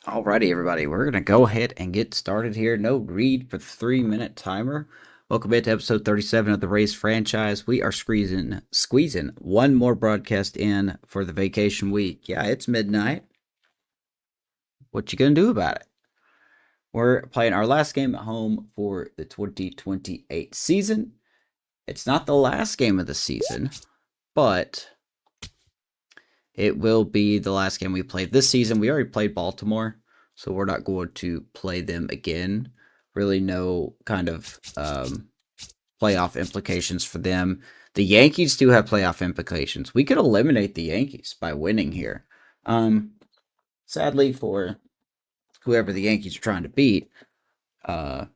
Alrighty, everybody, we're going to go ahead and get started here. No read for the 3-minute timer. Welcome back to episode 37 of the Rays franchise. We are squeezing one more broadcast in for the vacation week. Yeah, it's midnight. What you going to do about it? We're playing our last game at home for the 2028 season. It's not the last game of the season, but it will be the last game we played this season. We already played Baltimore, so we're not going to play them again. Really no kind of playoff implications for them. The Yankees do have playoff implications. We could eliminate the Yankees by winning here. Sadly for whoever the Yankees are trying to beat, we're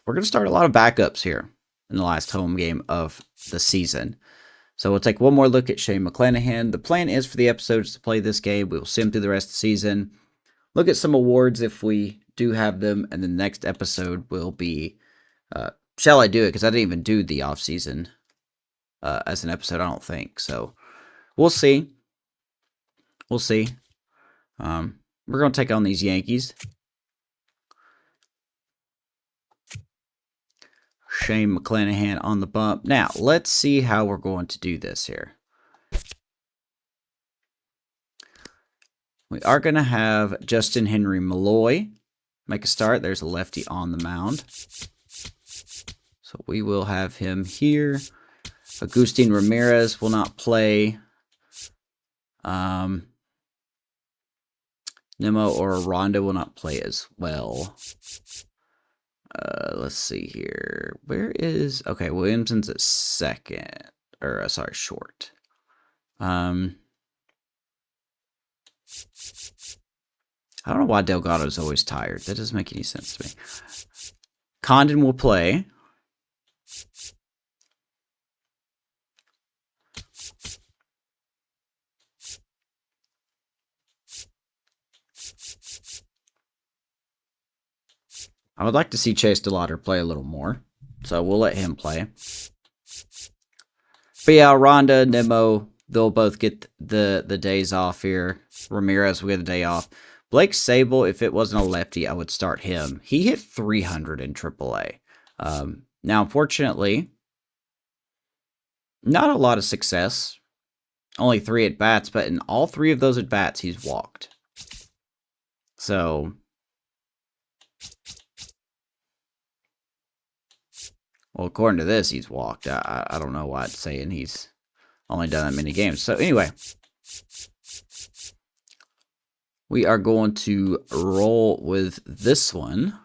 going to start a lot of backups here in the last home game of the season. So we'll take one more look at Shane McClanahan. The plan is for the episodes to play this game. We will sim through the rest of the season, look at some awards if we do have them, and the next episode will be, shall I do it? Because I didn't even do the offseason as an episode, I don't think. So we'll see. We'll see. We're going to take on these Yankees. Shane McClanahan on the bump. Now, let's see how we're going to do this here. We are going to have Justin Henry Malloy make a start. There's a lefty on the mound. So we will have him here. Agustin Ramirez will not play. Nimmo or Ronda will not play as well. Let's see here. Where is... Okay, Williamson's at second. Or, sorry, short. I don't know why Delgado's always tired. That doesn't make any sense to me. Condon will play. I would like to see Chase DeLauder play a little more, so we'll let him play. But yeah, Ronda, Nimmo, they'll both get the days off here. Ramirez will get a day off. Blake Sable, if it wasn't a lefty, I would start him. He hit 300 in AAA. Now, unfortunately, not a lot of success. Only 3 at-bats, but in all 3 of those at-bats, he's walked. So... Well, according to this, he's walked. I don't know why it's saying he's only done that many games. So anyway, we are going to roll with this one.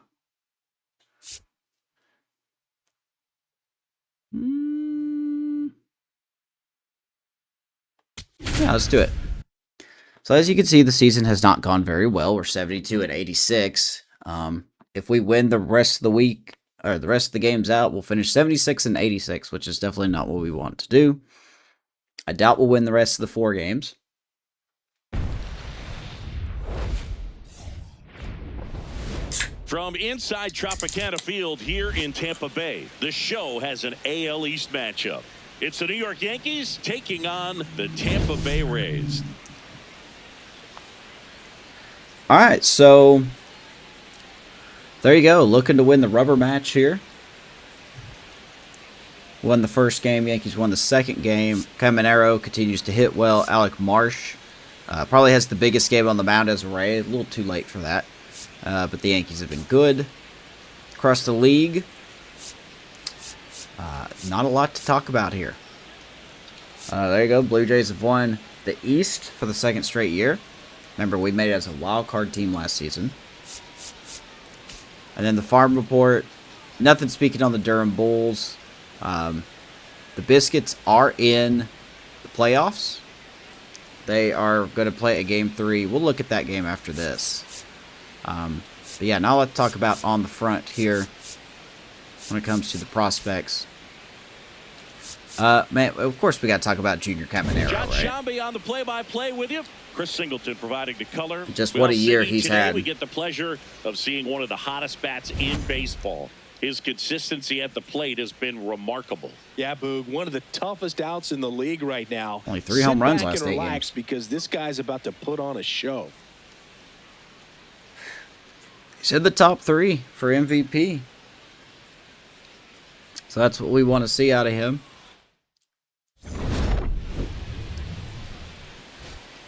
Yeah, let's do it. So as you can see, the season has not gone very well. We're 72 and 86. If we win the rest of the week, or the rest of the games out, we'll finish 76 and 86, which is definitely not what we want to do. I doubt we'll win the rest of the 4 games. From inside Tropicana Field here in Tampa Bay, the show has an AL East matchup. It's the New York Yankees taking on the Tampa Bay Rays. All right, so there you go. Looking to win the rubber match here. Won the first game. Yankees won the second game. Caminero continues to hit well. Alec Marsh probably has the biggest game on the mound as a Ray. A little too late for that. But the Yankees have been good. Across the league, not a lot to talk about here. There you go. Blue Jays have won the East for the 2nd straight year. Remember, we made it as a wild card team last season. And then the farm report, nothing speaking on the Durham Bulls. The Biscuits are in the playoffs. They are going to play a Game 3. We'll look at that game after this. But yeah, now let's talk about on the front here when it comes to the prospects. Man, of course we got to talk about Junior Caminero, John right? Shambi on the play-by-play with you. Chris Singleton providing the color. Just what a year he's today, had. We get the pleasure of seeing one of the hottest bats in baseball. His consistency at the plate has been remarkable. Yeah, Boog, one of the toughest outs in the league right now. Only 3 home runs Sit back last and 8 relax games. because this guy's about to put on a show. He's in the top 3 for MVP. So that's what we want to see out of him.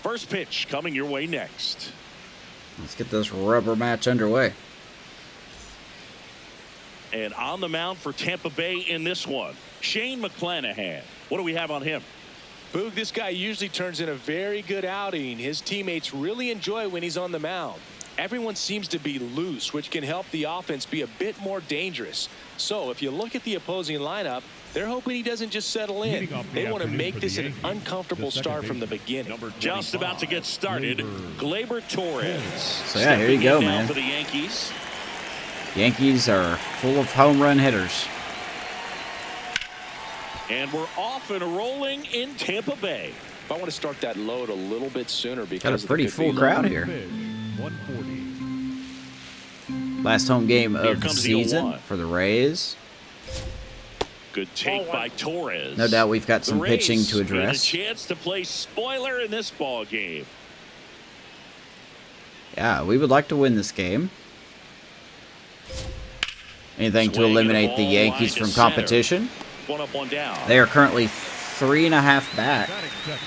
First pitch coming your way next. Let's get this rubber match underway. And on the mound for Tampa Bay in this one, Shane McClanahan. What do we have on him? Boog, this guy usually turns in a very good outing. His teammates really enjoy when he's on the mound. Everyone seems to be loose, which can help the offense be a bit more dangerous. So if you look at the opposing lineup, they're hoping he doesn't just settle in. They want to make this an uncomfortable start from the beginning. Just about to get started, Gleyber Torres. So yeah, here you go, Stepping in now man. for the Yankees. Yankees are full of home run hitters. And we're off and rolling in Tampa Bay. I want to start that load a little bit sooner because Got a of the pretty good full beat. crowd here. 140. Last home game Here of the comes the season 0-1. for the Rays. Good take by Torres. No doubt we've got some The pitching Rays to address. made a chance to play spoiler in this ball game. Yeah, we would like to win this game. Anything to Swing and a eliminate the ball Yankees line to from center. competition. One up, one down. They are currently 3.5 back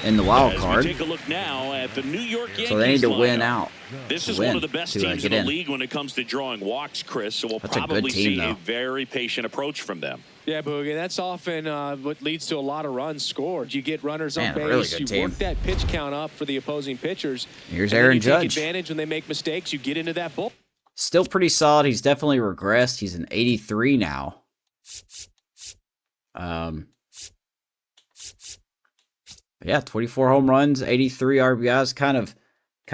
in the wild As card, we take a look now at the New York Yankees so they need to win lineup. out. This to is win, one of the best to, teams get in the in. league when it comes to drawing walks, Chris. So we'll That's a good probably team, see though. a very patient approach from them. Yeah, Boogie, that's often what leads to a lot of runs scored. You get runners on Man, a base, really good you team. work that pitch count up for the opposing pitchers. Here's and then Aaron you Judge. take advantage when they make mistakes. You get into that bull. Still pretty solid. He's definitely regressed. He's an 83 now. Yeah, 24 home runs, 83 RBIs. Kind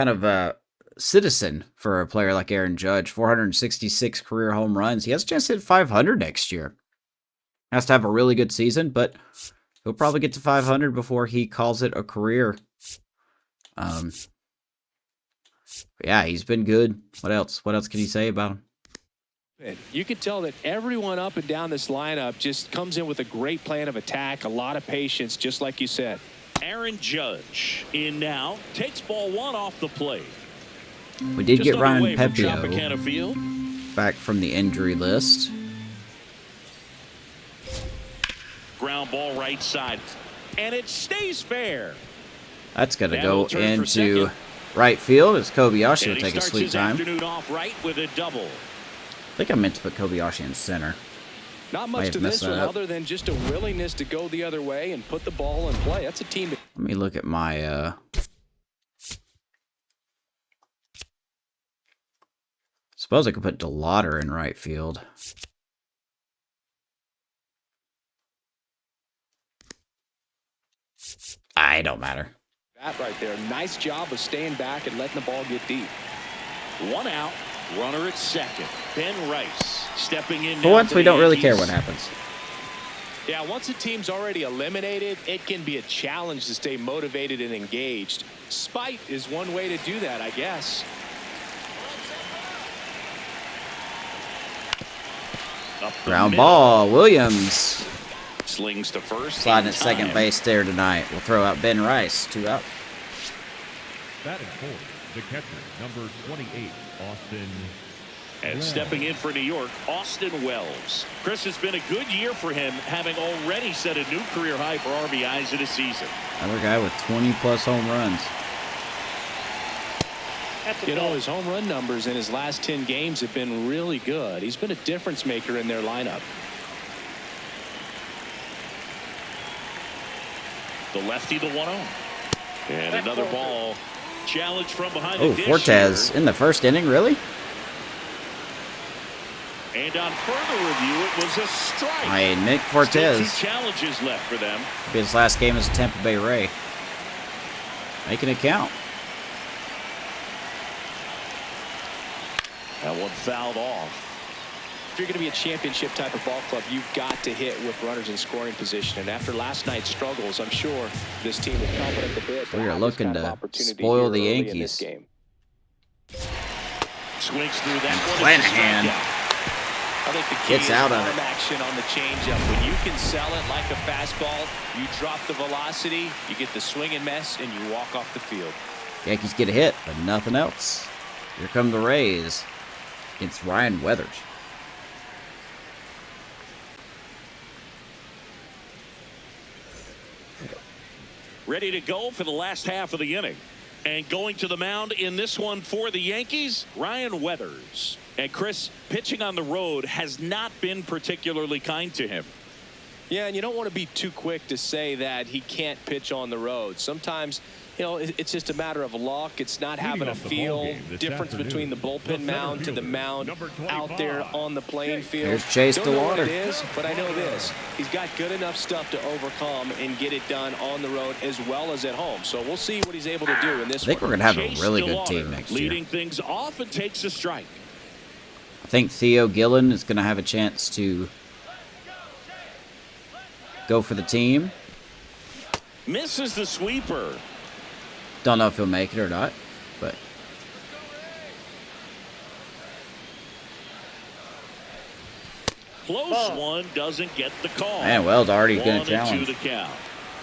of citizen for a player like Aaron Judge. 466 career home runs. He has a chance to hit 500 next year. Has to have a really good season, but he'll probably get to 500 before he calls it a career. Yeah, he's been good. What else? What else can you say about him? You can tell that everyone up and down this lineup just comes in with a great plan of attack, a lot of patience, just like you said. Aaron Judge in now, takes ball 1 off the plate. We did Just get Ryan underway from Pepio Tropicana Field. back from the injury list. Ground ball right side, and it stays fair. That's going to That go will turn for into second. right field as Kobayashi And will he take a starts sweet his time. afternoon off right with a double. I think I meant to put Kobayashi in center. Not Might much have to messed this that one up. other than just a willingness to go the other way and put the ball in play. That's a team. Let me look at my suppose I could put DeLauder in right field. I don't matter. That right there. Nice job of staying back and letting the ball get deep. 1 out, runner at second. Ben Rice stepping in. For now once, for we the don't really care Yankees. what happens. Yeah, once a team's already eliminated, it can be a challenge to stay motivated and engaged. Spite is one way to do that, I guess. Up the Ground middle. ball. Williams Slings to first. sliding in at second time. base there tonight. We'll throw out Ben Rice. 2 out. Batting fourth, the catcher, number 28, Austin. And stepping in for New York, Austin Wells. Chris, has been a good year for him, having already set a new career high for RBIs in a season. Another guy with 20-plus home runs. You know, his home run numbers in his last 10 games have been really good. He's been a difference maker in their lineup. The lefty, the 1-0. And another ball. Challenge from behind Oh, the dish Fortes here. in the first inning, really? And on further review, it was a strike. Nick Still Fortes. 2 challenges left for them. His last game as a Tampa Bay Ray. Making it count. That one fouled off. If you're going to be a championship type of ball club, you've got to hit with runners in scoring position. And after last night's struggles, I'm sure this team is confident a bit. We are looking to spoil the Yankees. Swings through that one. McClanahan I think the key gets is out of arm it. action on the changeup. When you can sell it like a fastball, you drop the velocity, you get the swing and miss, and you walk off the field. Yankees get a hit, but nothing else. Here come the Rays. against Ryan Weathers. Ready to go for the last half of the inning. And going to the mound in this one for the Yankees, Ryan Weathers. And Chris, pitching on the road has not been particularly kind to him. Yeah, and you don't want to be too quick to say that he can't pitch on the road. Sometimes, you know, it's just a matter of luck. It's not having a feel difference between the bullpen mound to the mound out there on the playing field. Here's Chase Don't know what DeWater. it is, but I know this. He's got good enough stuff to overcome and get it done on the road as well as at home. So we'll see what he's able to do in this I think we're one. going to have Chase a really good DeWater team next year. leading things off and takes a strike. I think Theo Gillen is going to have a chance to go for the team. Misses the sweeper. Don't know if he'll make it or not, but Close one, doesn't get the call. man, Wells already going to 1-2 challenge. the count.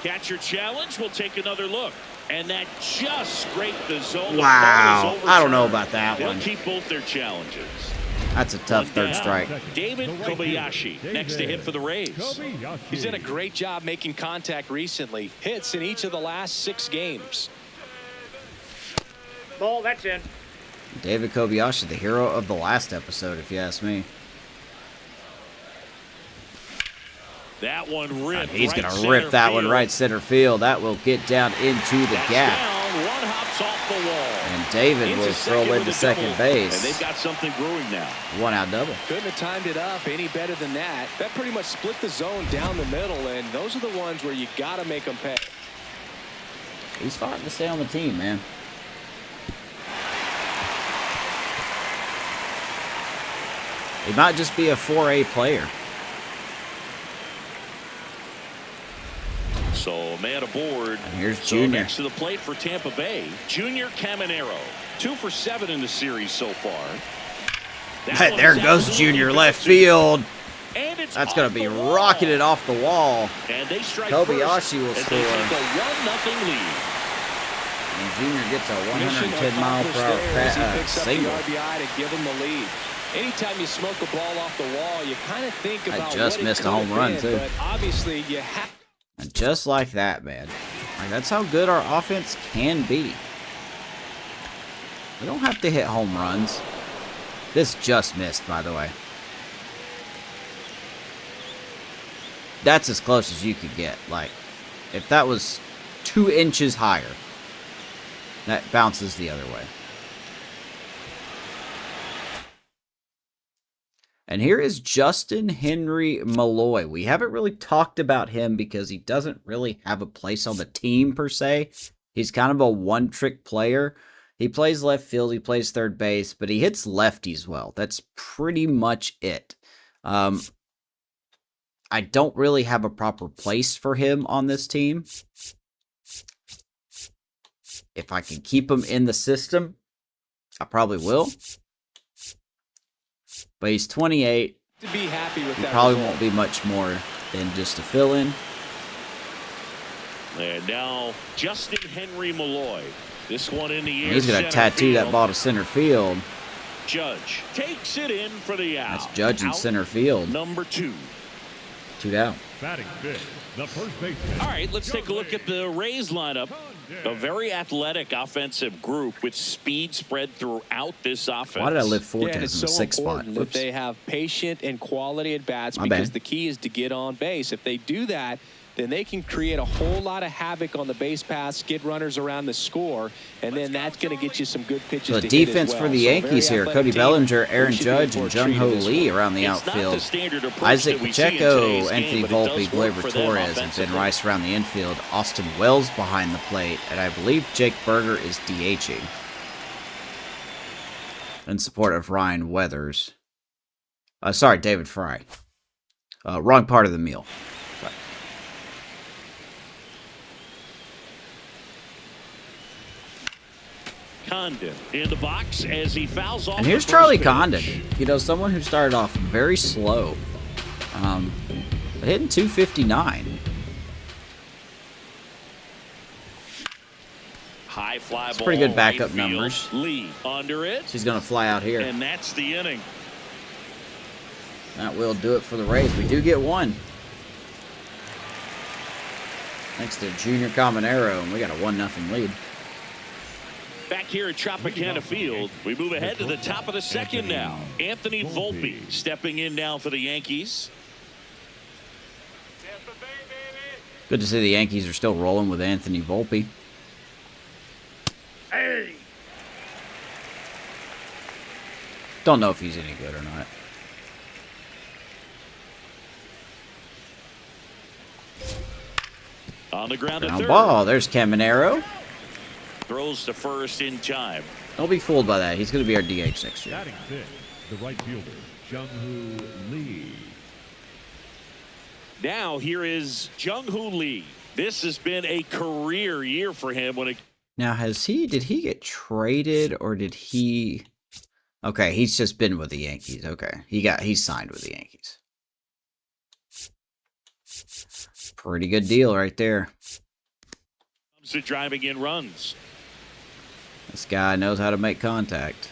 Catcher challenge. We'll take another look. And that just scraped the zone. Wow, I don't know about that They'll one. keep both their challenges. That's a tough One third down. strike. David Kobayashi next to hit for the Rays. Kobayashi. He's done a great job making contact recently. Hits in each of the last 6 games. Ball, that's in. David Kobayashi, the hero of the last episode, if you ask me. That one ripped. He's right going to center rip that one field. right center field. That will get down into the That's gap. down. One hops off the wall. And David Into will second throw with into a second double. base. And they've got something brewing now. One out double. Couldn't have timed it up any better than that. That pretty much split the zone down the middle, and those are the ones where you got to make them pay. He's fighting to stay on the team, man. He might just be a 4A player. So man aboard. And here's So Junior. next to the plate for Tampa Bay, Junior Caminero. 2 for 7 in the series so far. That one There is goes absolutely Junior left fantastic. field. And it's That's off going to be the wall. rocketed off the wall. And they strike Kobayashi will first as they score. take a 1-0 lead. And Junior gets a Mission 110 mile per accomplished there as he hour picks up single. the RBI to give him the lead. Anytime you smoke a ball off the wall, you kind of think I about just what it missed a could home have run, been, too. But obviously, you have. And just like that, man. Like, that's how good our offense can be. We don't have to hit home runs. This just missed, by the way. That's as close as you could get. Like, if that was 2 inches higher, that bounces the other way. And here is Justin Henry Malloy. We haven't really talked about him because he doesn't really have a place on the team per se. He's kind of a one-trick player. He plays left field, he plays third base, but he hits lefties well. That's pretty much it. I don't really have a proper place for him on this team. If I can keep him in the system, I probably will. But he's 28. To be happy with He that probably result. won't be much more than just a fill-in. And now Justin Henry Malloy. This one in the air. And he's going to center tattoo that field. ball to center field. Judge takes it in for the out. That's Judge in Out center field. Number 2. 2 down. Batting fifth, the first baseman. All right, let's take a look at the Rays lineup. A very athletic offensive group with speed spread throughout this offense. Why did I live Yeah, Fortes in and the it's so 6th spot? important that Whoops. they have patient and quality at bats My because bad. the key is to get on base. If they do that, then they can create a whole lot of havoc on the base paths, get runners around the score, and then that's going to get you some good pitches. So to defense hit as for well. the So a very Yankees here. athletic Cody team. Bellinger, Aaron We should be in Judge, for and a treat Jung Ho in this Lee one. around the It's not the outfield. standard approach Isaac that we see in Pacheco, today's Anthony game, but it Volpe, does work Gleyber for them Torres, and Ben offensively. Rice around the infield. Austin Wells behind the plate, and I believe Jake Berger is DHing in support of Ryan Weathers. Sorry, David Fry. Wrong part of the meal. Sorry. Condon in the box as he fouls off. And here's the Charlie first Condon. pitch. You know, someone who started off very slow. But hitting 259. High fly It's ball. pretty good backup Right field. numbers. Lee under it. He's going to fly out here. And that's the inning. That will do it for the Rays. We do get one. Thanks to Junior Caminero, and we got a 1-0 lead. Back here at Tropicana Field, we move ahead to the top of the second now. Anthony Volpe stepping in now for the Yankees. Good to see the Yankees are still rolling with Anthony Volpe. Hey! Don't know if he's any good or not. On the ground to Ground third. ball. There's Caminero. Throws to first in time. Don't be fooled by that. He's going to be our DH next year. Batting fifth, the right fielder, Jung-Hoo Lee. Now here is Jung-Hoo Lee. This has been a career year for him when it. Now, did he get traded or did he? Okay, he's just been with the Yankees. Okay, he's signed with the Yankees. Pretty good deal right there. Comes to driving in runs. This guy knows how to make contact.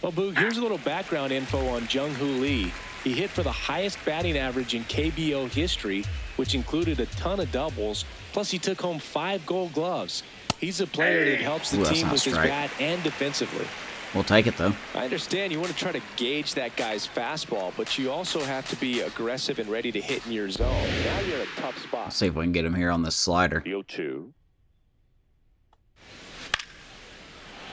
Well, Boog, here's a little background info on Jung-Hoo Lee. He hit for the highest batting average in KBO history, which included a ton of doubles. Plus, he took home 5 Gold Gloves. He's a player that helps the Ooh, that's team not with his straight. bat and defensively. We'll take it, though. I understand you want to try to gauge that guy's fastball, but you also have to be aggressive and ready to hit in your zone. Now you're in a tough spot. Let's see if we can get him here on this slider. The 0-2.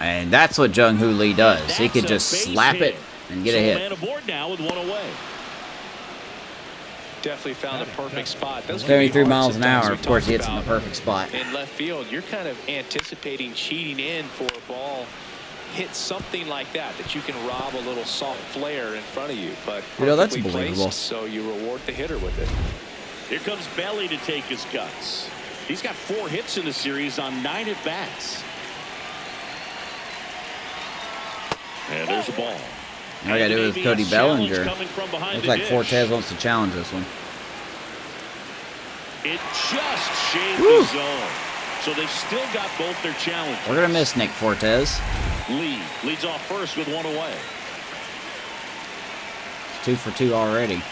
And that's what Jung-Hoo Lee does. He That's could a just base slap hit. it and get So a hit. man aboard now with one away. Definitely found a perfect spot. Those can be 73 hard miles an sometimes. hour. We Of course, talked he hits in the about perfect spot. in left field, you're kind of anticipating cheating in for a ball hit something like that you can rob a little soft flare in front of you, but You know, that's perfectly believable. placed, so you reward the hitter with it. Here comes Belly to take his cuts. He's got 4 hits in the series on 9 at bats. And there's a ball. All I got to do is Cody Bellinger. Looks like Fortes wants to challenge this one. It just shaved Woo. the zone. So they've still got both their challenges. We're going to miss Nick Fortes. Lee leads off first with 1 away. 2 for 2 already.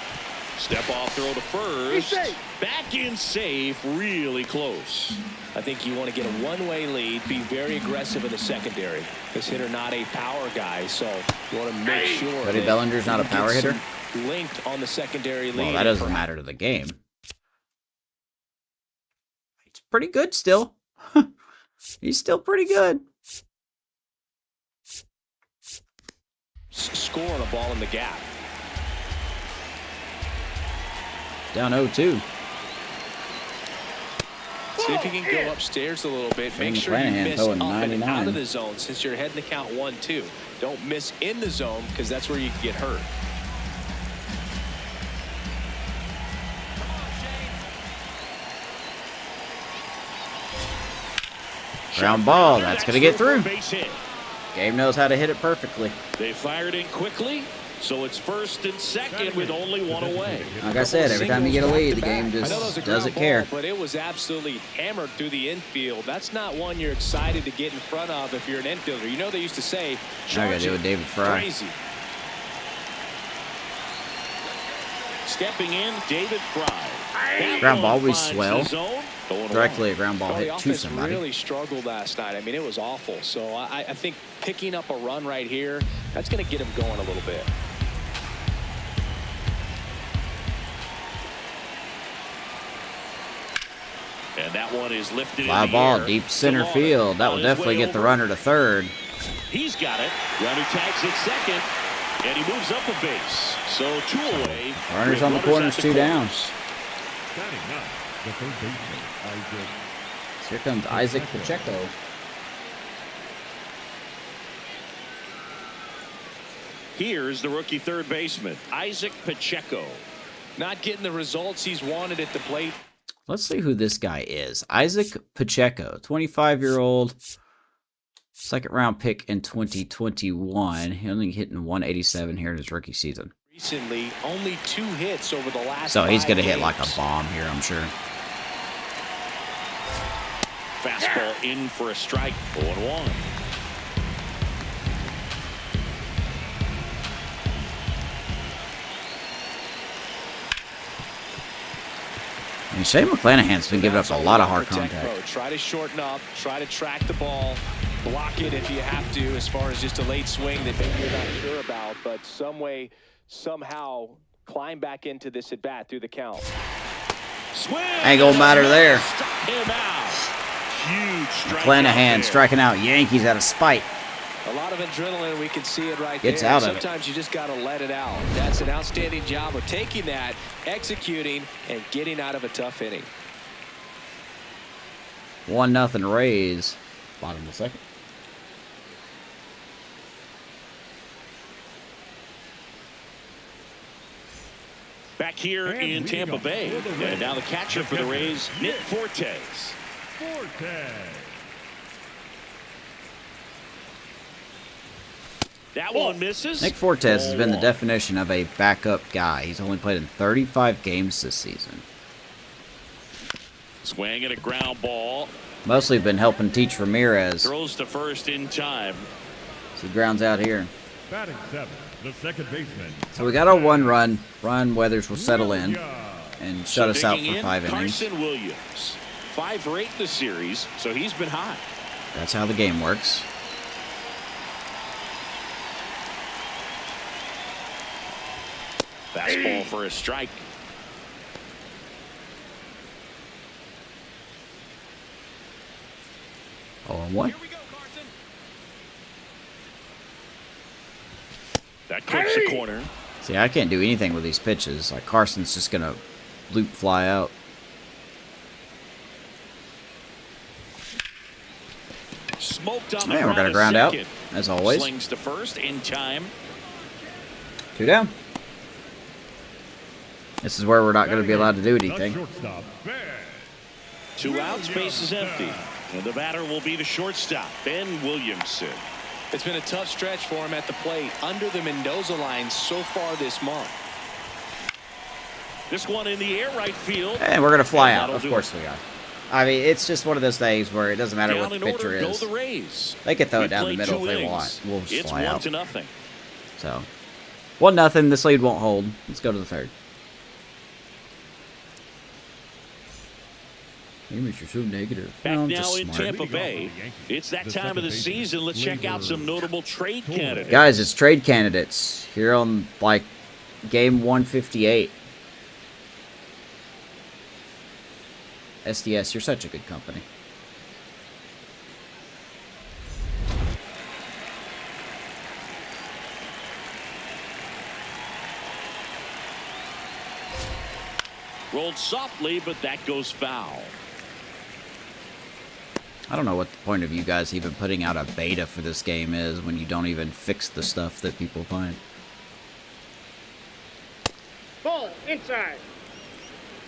Step off throw to first. Back in safe, really close. I think you want to get a one-way lead, be very aggressive in the secondary. This hitter not a power guy, so you want to make sure Cody that Bellinger's not a you power get hitter? some linked on the secondary lead. Well, that doesn't matter to the game. He's pretty good still. He's still pretty good. Scoring a ball in the gap. Down 0-2. See if you can go upstairs a little bit. Make sure you McClanahan miss throwing up and 99. out of the zone since you're heading to count 1-2. Don't miss in the zone because that's where you can get hurt. Ground ball. That's going to get through. Base hit. Gabe knows how to hit it perfectly. They fired in quickly, so it's first and second with only 1 away. Like I said, every time you get a lead, the game just doesn't care. But it was absolutely hammered through the infield. That's not one you're excited to get in front of if you're an infielder. You know they used to say, I got to do with David Fry. crazy. Stepping in, David Fry. That Ground ball, one we finds swell. the zone. Going Directly along. a ground ball Well, the hit to offense somebody. really struggled last night. I mean, it was awful. So I think picking up a run right here, that's going to get him going a little bit. And that one is lifted Fly in the ball, air. deep center DeLong field. That on will his definitely way get the over. runner to third. He's got it. Runner tags at second. And he moves up a base. So 2 away. Runners with on the runners corners, at the 2 down. corners. Batting ninth, the third baseman, Isaac. Here comes Isaac Pacheco. Here's the rookie third baseman, Isaac Pacheco. Not getting the results he's wanted at the plate. Let's see who this guy is. Isaac Pacheco, 25-year-old, second round pick in 2021. He only hitting 187 here in his rookie season. Recently, only 2 hits over the last So he's 5 going to hit like a games. bomb here, I'm sure. Fastball in for a strike. 0-1. And Shane McClanahan's been giving up a lot of hard contact. Try to shorten up, try to track the ball, block it if you have to, as far as just a late swing that maybe you're not sure about, but some way, somehow climb back into this at bat through the count. Swing. Ain't gonna matter there. Struck him out. Huge strike. McClanahan striking out Yankees out of spite. A lot of adrenaline, we can see it right Gets there. out of it. Sometimes you just got to let it out. That's an outstanding job of taking that, executing, and getting out of a tough inning. 1-0 Rays. Bottom of the second. Back here And in we Tampa go Bay. for the Rays. And now the catcher for the Rays, Nick Fortes. That one misses. Nick Fortes has been the definition of a backup guy. He's only played in 35 games this season. Swing and a ground ball. Mostly been helping teach Ramirez. Throws to first in time. So he grounds out here. Batting 7, the second baseman. So we got our 1 run. Ryan Weathers will settle in and shut us out Digging for in, 5 innings. Carson Williams. 5 for 8 this series, so he's been hot. That's how the game works. Fastball for a strike. Oh, and 1. That clips the corner. See, I can't do anything with these pitches. Like Carson's just gonna loop fly out. Smoked on the Man, we're gonna ground out, as always. Slings to first in time. 2 down. This is where we're not going to be allowed to do anything. 2 outs, base is empty. And the batter will be the shortstop, Ben Williamson. It's been a tough stretch for him at the plate under the Mendoza line so far this month. This one in the air right field. And we're going to fly And out. that'll Of do course it. we are. I mean, it's just one of those things where it doesn't matter Down what the in order, pitcher go is. the Rays. They can throw We it down the played middle 2 if they innings. want. We'll just It's fly out. 1-0. So, 1-0. This lead won't hold. Let's go to the third. Amos, you're so negative. Back No, I'm now just in smart. Tampa Bay. It's that time of the season. Let's check out some notable trade candidates. Guys, it's trade candidates here on, like, game 158. SDS, you're such a good company. Rolled softly, but that goes foul. I don't know what the point of you guys even putting out a beta for this game is when you don't even fix the stuff that people find. Ball inside.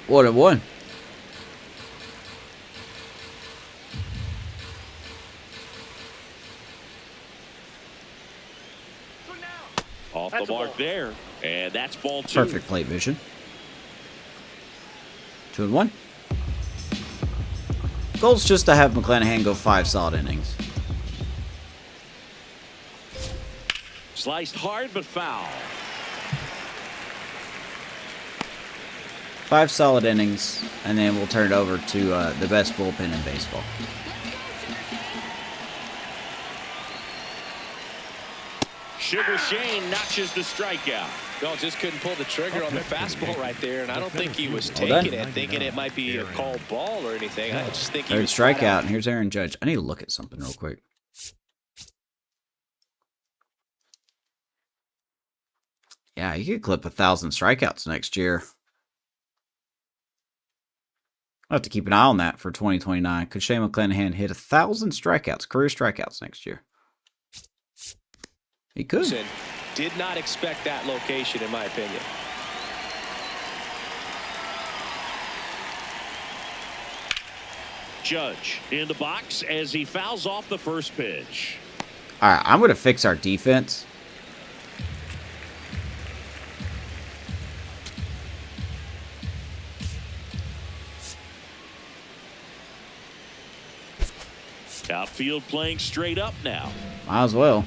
1-1. Off That's the a mark ball. there. And that's ball 2. Perfect plate vision. 2-1. Goal's just to have McClanahan go 5 solid innings. Sliced hard, but foul. 5 solid innings, and then we'll turn it over to the best bullpen in baseball. Sugar Shane notches the strikeout. No, just couldn't pull the trigger on the fastball right there, and I don't think he was Well done. taking it, thinking it might be a called ball or anything. I just think he Third was flat strikeout, out. and here's Aaron Judge. I need to look at something real quick. Yeah, you could clip 1,000 strikeouts next year. I'll have to keep an eye on that for 2029. Could Shane McClanahan hit 1,000 strikeouts, career strikeouts next year? He could. Did not expect that location, in my opinion. Judge in the box as he fouls off the first pitch. All right, I'm going to fix our defense. Outfield playing straight up now. Might as well.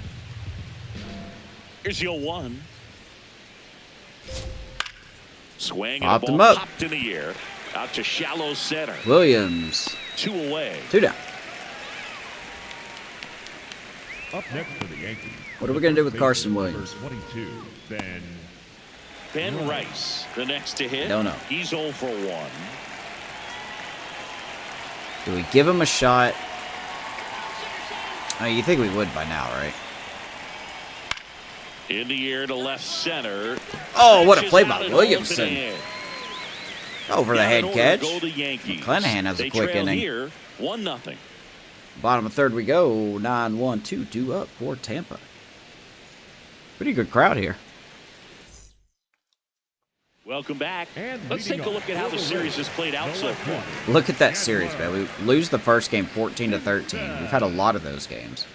Here's your 1. Swing and Popped the him ball up. popped in the air. Out to shallow center. Williams. 2 away. 2 down. Up next for the Yankees. What are we going to do with Carson Williams? 22, Ben Rice, the next to hit. Don't know. He's 0 for 1. Do we give him a shot? I mean, you think we would by now, right? In the air to left center. Oh, what a play Pitches by out and Williamson. holds it in. Over the Down head in order catch. to go the Yankees. McClanahan has a They quick trail inning. Here, 1-0. Bottom of third we go. 9-1, 2 up for Tampa. Pretty good crowd here. Welcome back. And Let's leading take a look off at how the for the series Rays, has played out the so left far. fielder, Look at that series, man. We lose the first game 14-13. We've had a lot of those games.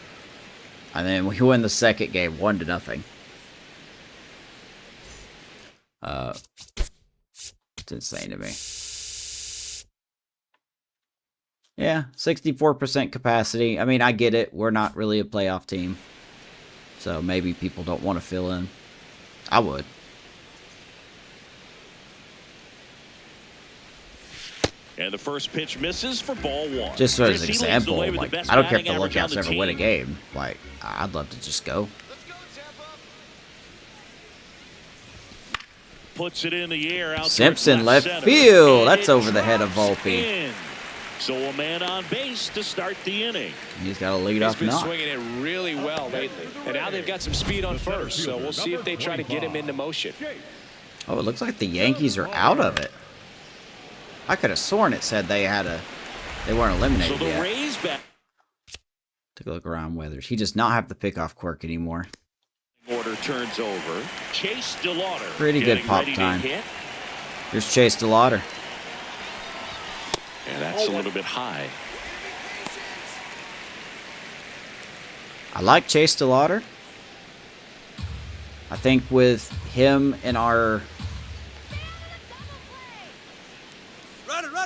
And then we win the second game 1-0. It's insane to me. Yeah, 64% capacity. I mean, I get it. We're not really a playoff team. So maybe people don't want to fill in. I would. And the first pitch misses for ball 1. Just as Chris, an he leads the example, way with the like, best I don't care if batting the average on Lookouts the ever win a team. game. Like, I'd love to just go. Puts it in the air out Simpson towards left center. field. And That's it over the head of drops Volpe. in. So a man on base to start the inning. He's got a lead He's off been knock. swinging it really well lately. And now they've got some speed on first, so we'll see if they try to get him into motion. Oh, it looks like the Yankees are out of it. I could have sworn it said they weren't So eliminated the yet. Rays back. Take a look around Weathers. He does not have the pickoff quirk anymore. Order turns over. Chase DeLauder. Pretty good getting pop ready to time. hit. Here's Chase DeLauder. And that's a little bit high. I like Chase DeLauder. I think with him in our...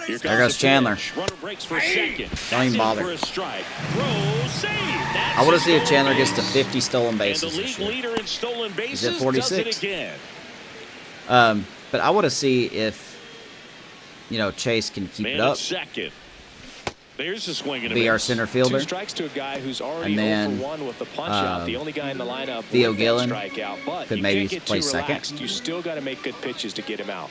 Here There comes goes the Chandler. pitch. Runner breaks for second. Don't even That's in bother. for a strike. Throw, save. That's I want a to see if stolen Chandler gets to base. 50 stolen And the bases this league year. leader in stolen bases at 46? does it again. But I want to see if, Chase can keep Man it at up. second. There's a swing and a Be our miss. center 2 fielder. strikes to a guy who's already And 0 then, for 1 with the punch out. The only guy in the lineup Theo with Gillen that strikeout. But could you maybe can't get play too second. relaxed. You still got to make good pitches to get him out.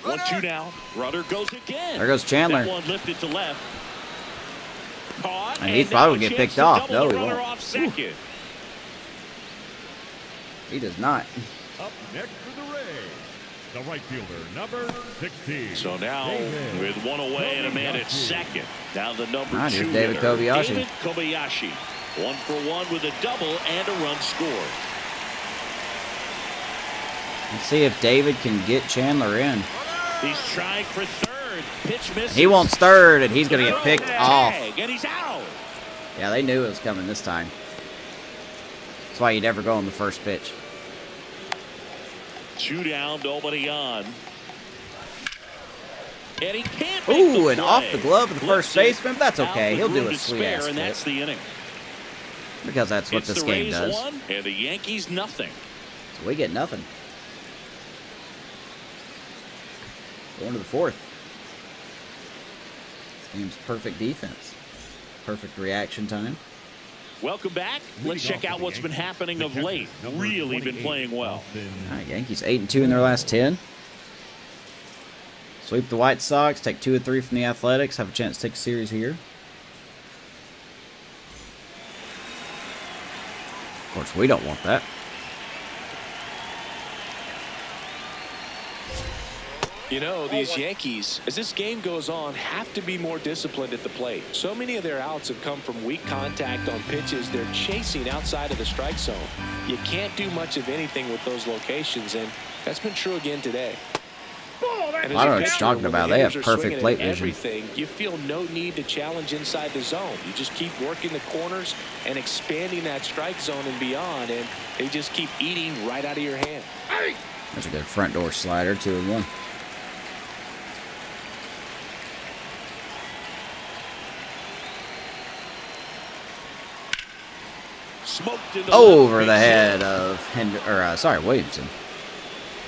1-2 now. Runner goes again. There goes Chandler. That one lifted to left. Caught. And he'd now probably a get chance picked to off. double No, the he runner won't. off second. He does not. Up next for the Rays, the right fielder, number 16. So now David with one away and a man at Kobayashi. second. Now the number All right, 2 here's David hitter, Kobayashi. David Kobayashi. 1 for 1 with a double and a run scored. Let's see if David can get Chandler in. He's trying for third. Pitch misses. He wants third, and he's going to get picked off. And he's out. Yeah, they knew it was coming this time. That's why you never go on the first pitch. 2 down, nobody on. And he can't make Ooh, the and off play. the glove of the first Lifts it baseman. That's out okay. with He'll do room a to sweet spare, ass and that's flip. the inning. Because that's what It's this the game Rays does. 1 and the Yankees nothing. So we get nothing. Going to the fourth. This game's perfect defense. Perfect reaction time. Welcome back. Let's check out what's been happening of late. Really been playing well. All right, Yankees 8-2 in their last 10. Sweep the White Sox. Take 2 of 3 from the Athletics. Have a chance to take a series here. Of course, we don't want that. You know, these Yankees, as this game goes on, have to be more disciplined at the plate. So many of their outs have come from weak contact on pitches they're chasing outside of the strike zone. You can't do much of anything with those locations, and that's been true again today. And as I don't know a what you're pitcher, talking when the about. They have hitters are perfect swinging plate at vision. everything, you feel no need to challenge inside the zone. You just keep working the corners and expanding that strike zone and beyond, and they just keep eating right out of your hand. There's a good front door slider, 2-1. smoked into over left the base head hit. of Williamson.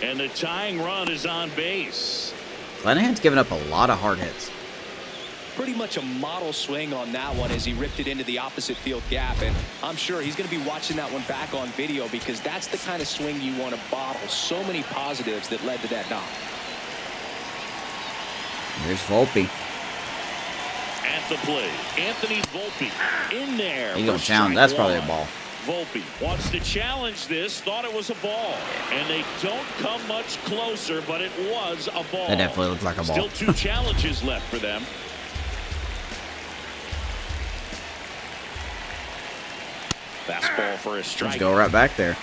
And the tying run is on base. McClanahan's given up a lot of hard hits. Pretty much a model swing on that one as he ripped it into the opposite field gap, and I'm sure he's going to be watching that one back on video because that's the kind of swing you want to bottle. So many positives that led to that knock. Here's Volpe. At the plate, Anthony Volpe in there. He's going for to challenge. strike That's probably a one. ball. Volpe wants to challenge this, thought it was a ball, and they don't come much closer, but it was a ball. That definitely looked like a ball. Still 2 challenges left for them. Fastball for a strike. Let's go right back there.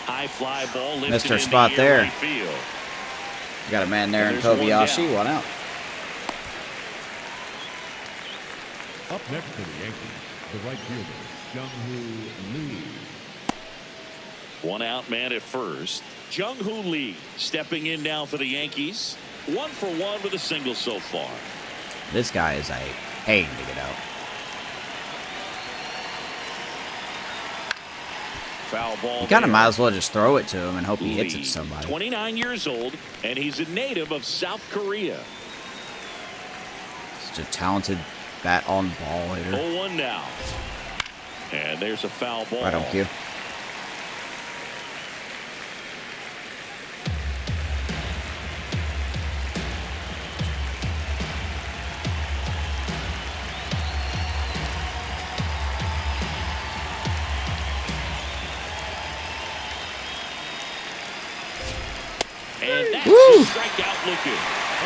High fly ball lifted Missed her into spot there. right field. Got a man there in And there's one Kobayashi. One out. Up next for the Yankees, the right fielder, Jung-Hoo Lee. 1 out man at first. Jung-Hoo Lee stepping in now for the Yankees. 1 for 1 with a single so far. This guy is a pain to get out. Foul ball. You kind of there. might as well just throw it to him and hope he hits it Lee, to somebody. 29 years old, and he's a native of South Korea. Such a talented bat on ball hitter. 0-1 now. And there's a foul ball. Right on cue. And that's Woo! a strikeout looking.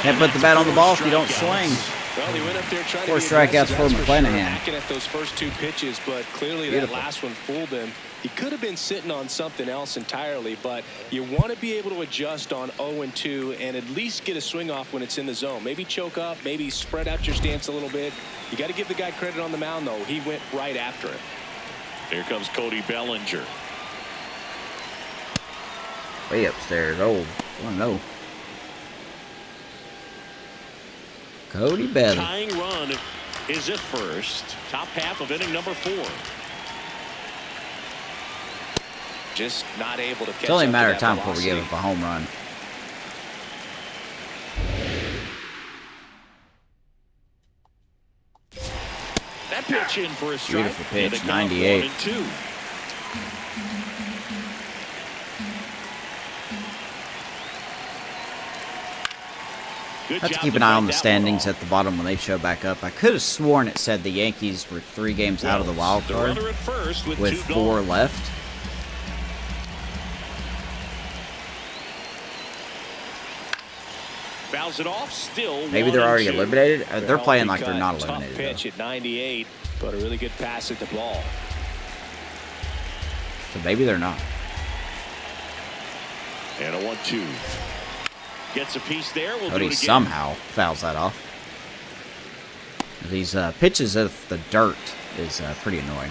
Can't put the bat on the ball if you don't swing. Well, he went up there trying 4 to be strikeouts aggressive, for that's McClanahan. Sure. Hacking at those first 2 pitches, but clearly Beautiful. that last one fooled him. He could have been sitting on something else entirely, but you want to be able to adjust on 0-2 and at least get a swing off when it's in the zone. Maybe choke up, maybe spread out your stance a little bit. You got to give the guy credit on the mound, though. He went right after it. Here comes Cody Bellinger. Way upstairs. Oh, 1-0. Cody Belly. Tying run is at first. Top half of inning number 4. Just not able to catch It's only a up to matter of that time before we velocity. give up a home run. That pitch in for a strike. Beautiful pitch, And the count 98. 1-2. Good Have to job keep an eye fight on the that one standings off. at the bottom when they show back up. I could have sworn it said the Yankees were 3 games out of the wild The card runner at first with with 2 4 gone. left. Fouls it off. Still Maybe they're already 1-2. eliminated. They're playing like Healthy they're not cut, eliminated. Tough pitch Though. at 98, but a really good pass at the ball. So maybe they're not. And a 1-2. Gets a piece there. We'll do Cody it again. somehow fouls that off. These pitches of the dirt is pretty annoying.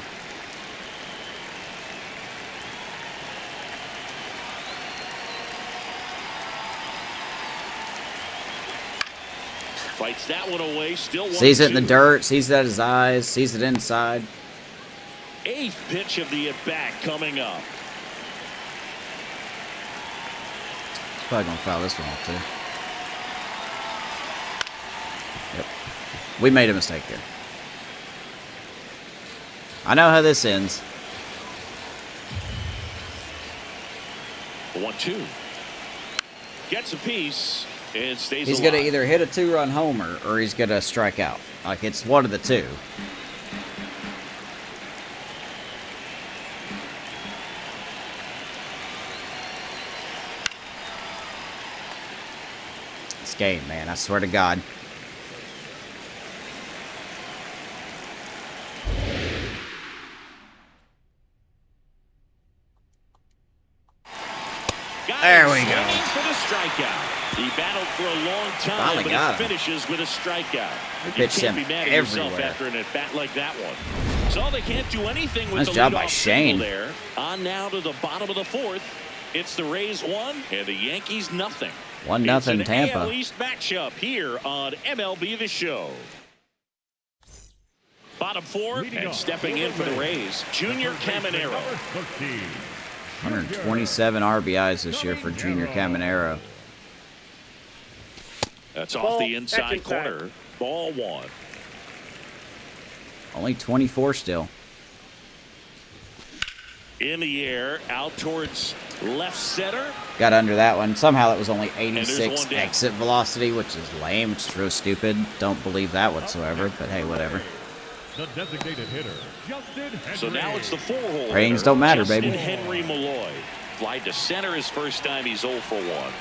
Fights that one away. Still 1-2. Sees it in the dirt, sees it at his eyes, sees it inside. 8th pitch of the at-bat coming up. He's probably going to foul this one off, too. Yep. We made a mistake there. I know how this ends. 1-2. Gets a piece and stays He's alive. going to either hit a 2-run homer or he's going to strike out. Like, it's one of the two. This game, man, I swear to God. There we go. For the strikeout. He battled for a long time, Finally but got it him. finishes with a strikeout. We You pitched can't him be mad at yourself everywhere. after an at-bat like that one. So they can't do anything with Nice the job by leadoff Shane. single there. On now to the bottom of the 4th. It's the Rays 1 and the Yankees nothing. 1-0 It's Tampa. an AL East matchup here on MLB The Show. Bottom 4 and stepping in for the Rays, Junior Caminero. 127 RBIs this year for Junior Caminero. That's off the inside corner. Ball 1. Only 24 still. In the air, out towards left center. Got under that one. Somehow it was only And there's 86 one down. exit velocity, which is lame, which is real stupid. Don't believe that whatsoever, but hey, whatever. The designated hitter, Justin Henry. So now it's the 4-hole. Ratings don't matter, Justin baby. Henry Malloy. Fly to center his first time. He's 0 for 1.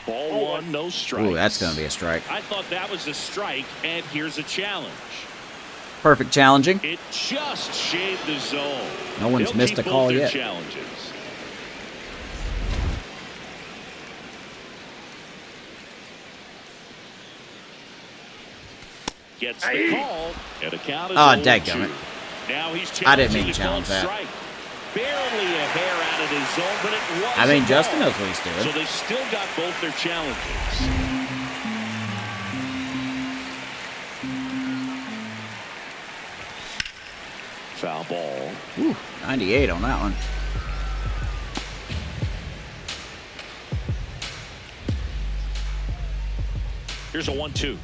Ball 1, no strikes. Ooh, that's going to be a strike. I thought that was a strike, and here's a challenge. Perfect challenging. It just shaved the zone. No one's They'll missed keep a call both their yet. Challenges. Gets the call, and a count is Oh, 0-2. dadgummit. Now he's I didn't challenging mean to a challenge called that. strike. Barely a hair out of his zone, but it was I mean, a Justin ball. knows what he's doing. So they still got both their challenges. Foul ball. Ooh, 98 on that one. Here's a 1-2.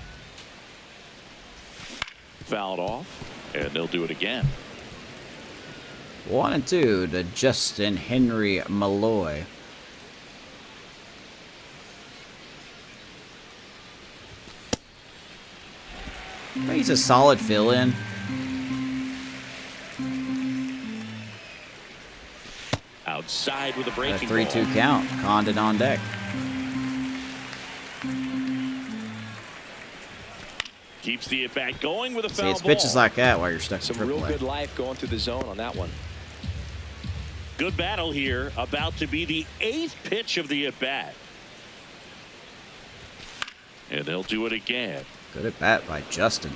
Fouled off, and they'll do it again. 1-2 to Justin Henry Malloy. He's a solid fill-in. Outside with a A breaking 3-2 ball. count. Condon on deck. Keeps the at-bat going with a See, foul it's ball. pitches like that while you're stuck in Some real AAA. good life going through the zone on that one. Good battle here. About to be the 8th pitch of the at-bat. And they'll do it again. Good at bat by Justin.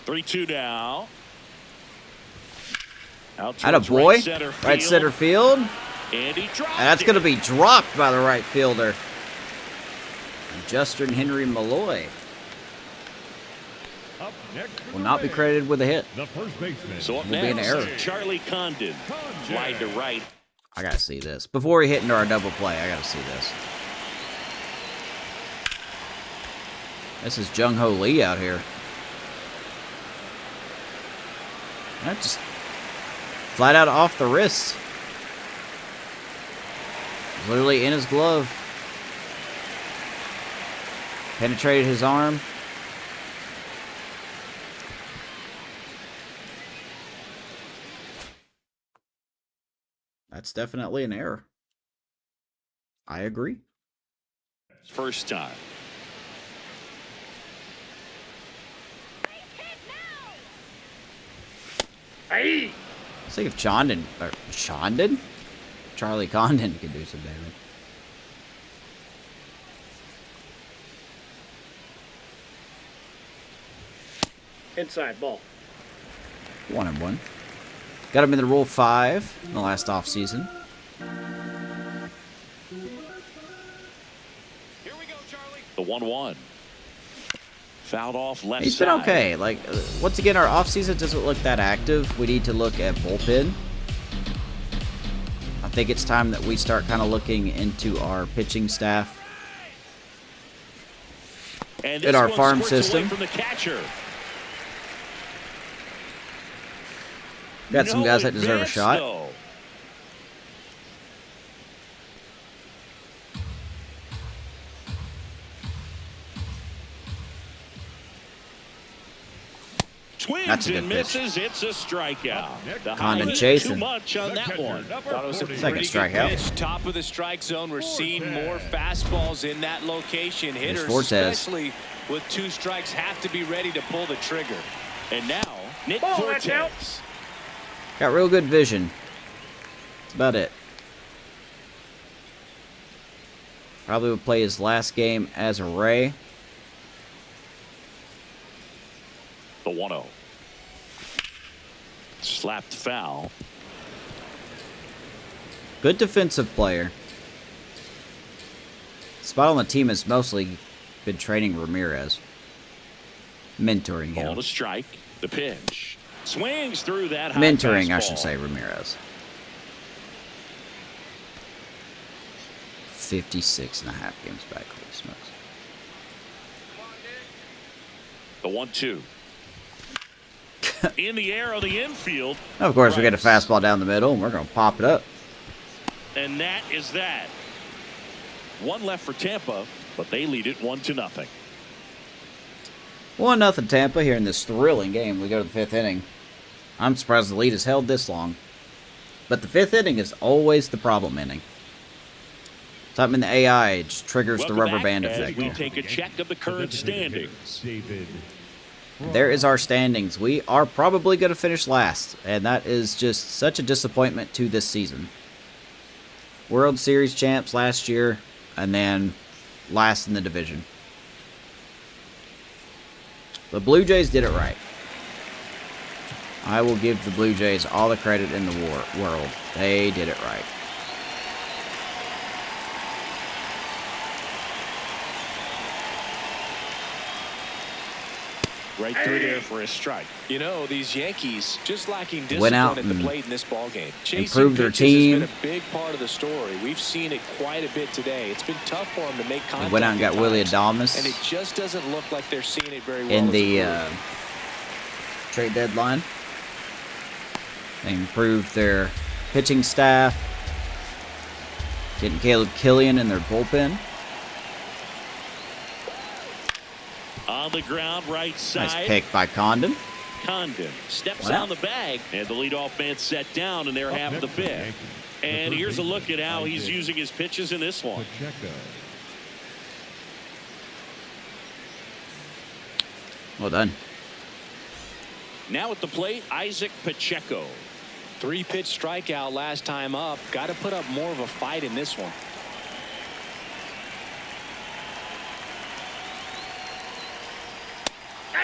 Three-two now. Out Atta towards boy. right center field. field. And he dropped And that's it. going to be dropped by the right fielder. Justin Henry Malloy Up next for will the not be Rays, credited with a hit. the first baseman. So up Will be an next, error. Charlie Condon. Fly to right. I got to see this. Before we hit into our double play, I got to see this. This is Jung Ho Lee out here. That just flat out off the wrist. Literally in his glove. Penetrated his arm. That's definitely an error. I agree. First time. Aye. Let's see if Charlie Condon could do some damage. Inside ball. 1-1. Got him in the Rule 5 in the last offseason. The 1-1. Fouled off left He's side. been okay. Like, once again, our offseason doesn't look that active. We need to look at bullpen. I think it's time that we start kind of looking into our pitching staff. And in this our one farm squirts away system. from the catcher. Got some No guys that deserve a advance, shot. though. Swings That's a and good pitch. misses. It's a strikeout. The Condon high, chasing. Too much on that catcher, one. number Thought it was a 40. Second pretty good strikeout. pitch. Top of the strike zone. We're seeing more fastballs in that location. Hitters, Fortes. especially with 2 strikes, have to be ready to pull the trigger. And now, Nick Ball, that's out. Fortes. Got real good vision. That's about it. Probably would play his last game as a Ray. The 1-0. Slapped foul. Good defensive player. Spot on the team has mostly been training Ramirez. Mentoring Ball him. to strike. The pitch. Swings through that high Mentoring, I fastball. should say, Ramirez. 56.5 games back. Holy smokes. The 1-2. In the air on the infield. Of course, we get a Rice. fastball down the middle, and we're going to pop it up. And that is that. One left for Tampa, but they lead it 1-0. 1-0 Tampa here in this thrilling game. We go to the 5th inning. I'm surprised the lead is held this long. But the 5th inning is always the problem inning. Something in the AI just triggers Welcome the rubber back band as effect. we take a check of the current standings. David. There is our standings. We are probably going to finish last, and that is just such a disappointment to this season. World Series champs last year, and then last in the division. The Blue Jays did it right. I will give the Blue Jays all the credit in the world. They did it right. Right through there for a strike. You know, these Yankees just lacking Went out discipline at the and plate in this ballgame. Chasing improved their pitches team. has been a big part of the story. We've seen it quite a bit today. It's been tough for them to make contact. They went out and got at Willie times, Adames and it just doesn't look like they're seeing it very well in as a the group. trade deadline. They improved their pitching staff. Getting Caleb Killian in their bullpen. On the ground, right side. Nice pick by Condon. Condon steps Wow. on the bag, and the leadoff man set down in their Up half of the next for the 5th. Yankees, the And third here's a look baseman, at how he's Isaac using his pitches in this one. Pacheco. Well done. Now at the plate, Isaac Pacheco. 3-pitch strikeout last time up. Got to put up more of a fight in this one.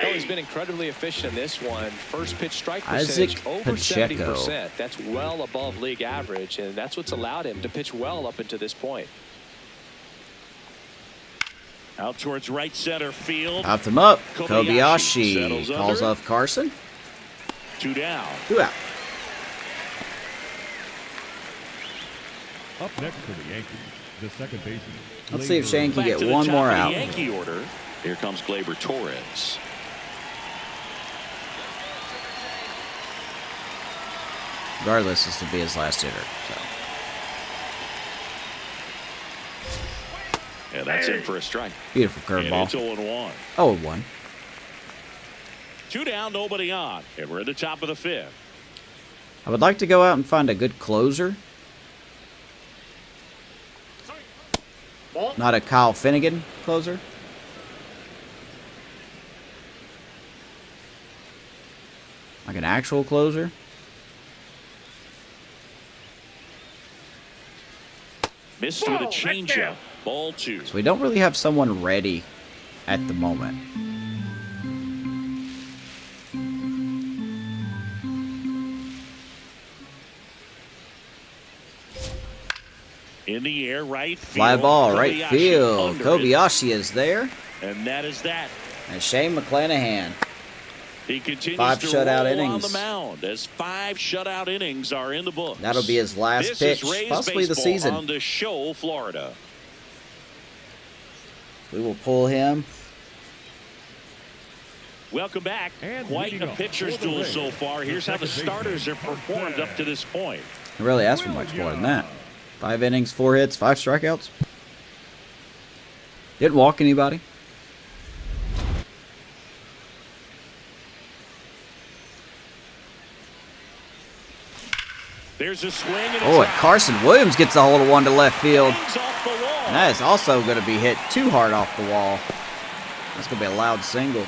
Oh, he's been incredibly efficient in this one. First pitch strike percentage Isaac over Pacheco. 70%. That's well above league average, and that's what's allowed him to pitch well up until this point. Out towards right center field. Popped him up. Kobayashi Kobayashi settles calls under. off Carson. 2 down. 2 out. Up next for the Yankees, the second baseman. Let's see if Gleyber. Shane can Back get to the one top more of the out. Yankee order. Here comes Gleyber Torres. Regardless, this will be his last hitter. So And that's in for a strike. beautiful And it's curveball. 0-1. 0-1. 2 down, nobody on. And we're at the top of the 5th. I would like to go out and find a good closer. Ball. Not a Kyle Finnegan closer. Like an actual closer. Missed with a Ball, right changeup. there. Ball 2. So we don't really have someone ready at the moment. In the air, right field. Fly ball, right Kobayashi field. under it. Kobayashi is there. And that is that. And Shane McClanahan. He continues 5 to shutout roll innings. on the mound as 5 shutout innings are in the books. That'll be his last This pitch, is Rays possibly the baseball season. on the show, Florida. We will pull him. Welcome back. And Quite leading a off pitcher's for the duel Rays, so far. Here's how the second starters have baseman, performed up to this point. He really asked for much more than that. 5 innings, 4 hits, 5 strikeouts. Didn't walk anybody. There's a swing and Oh, and Carson Williams gets a hold of one to left field. off the wall. And that is also going to be hit too hard off the wall. That's going to be a loud single.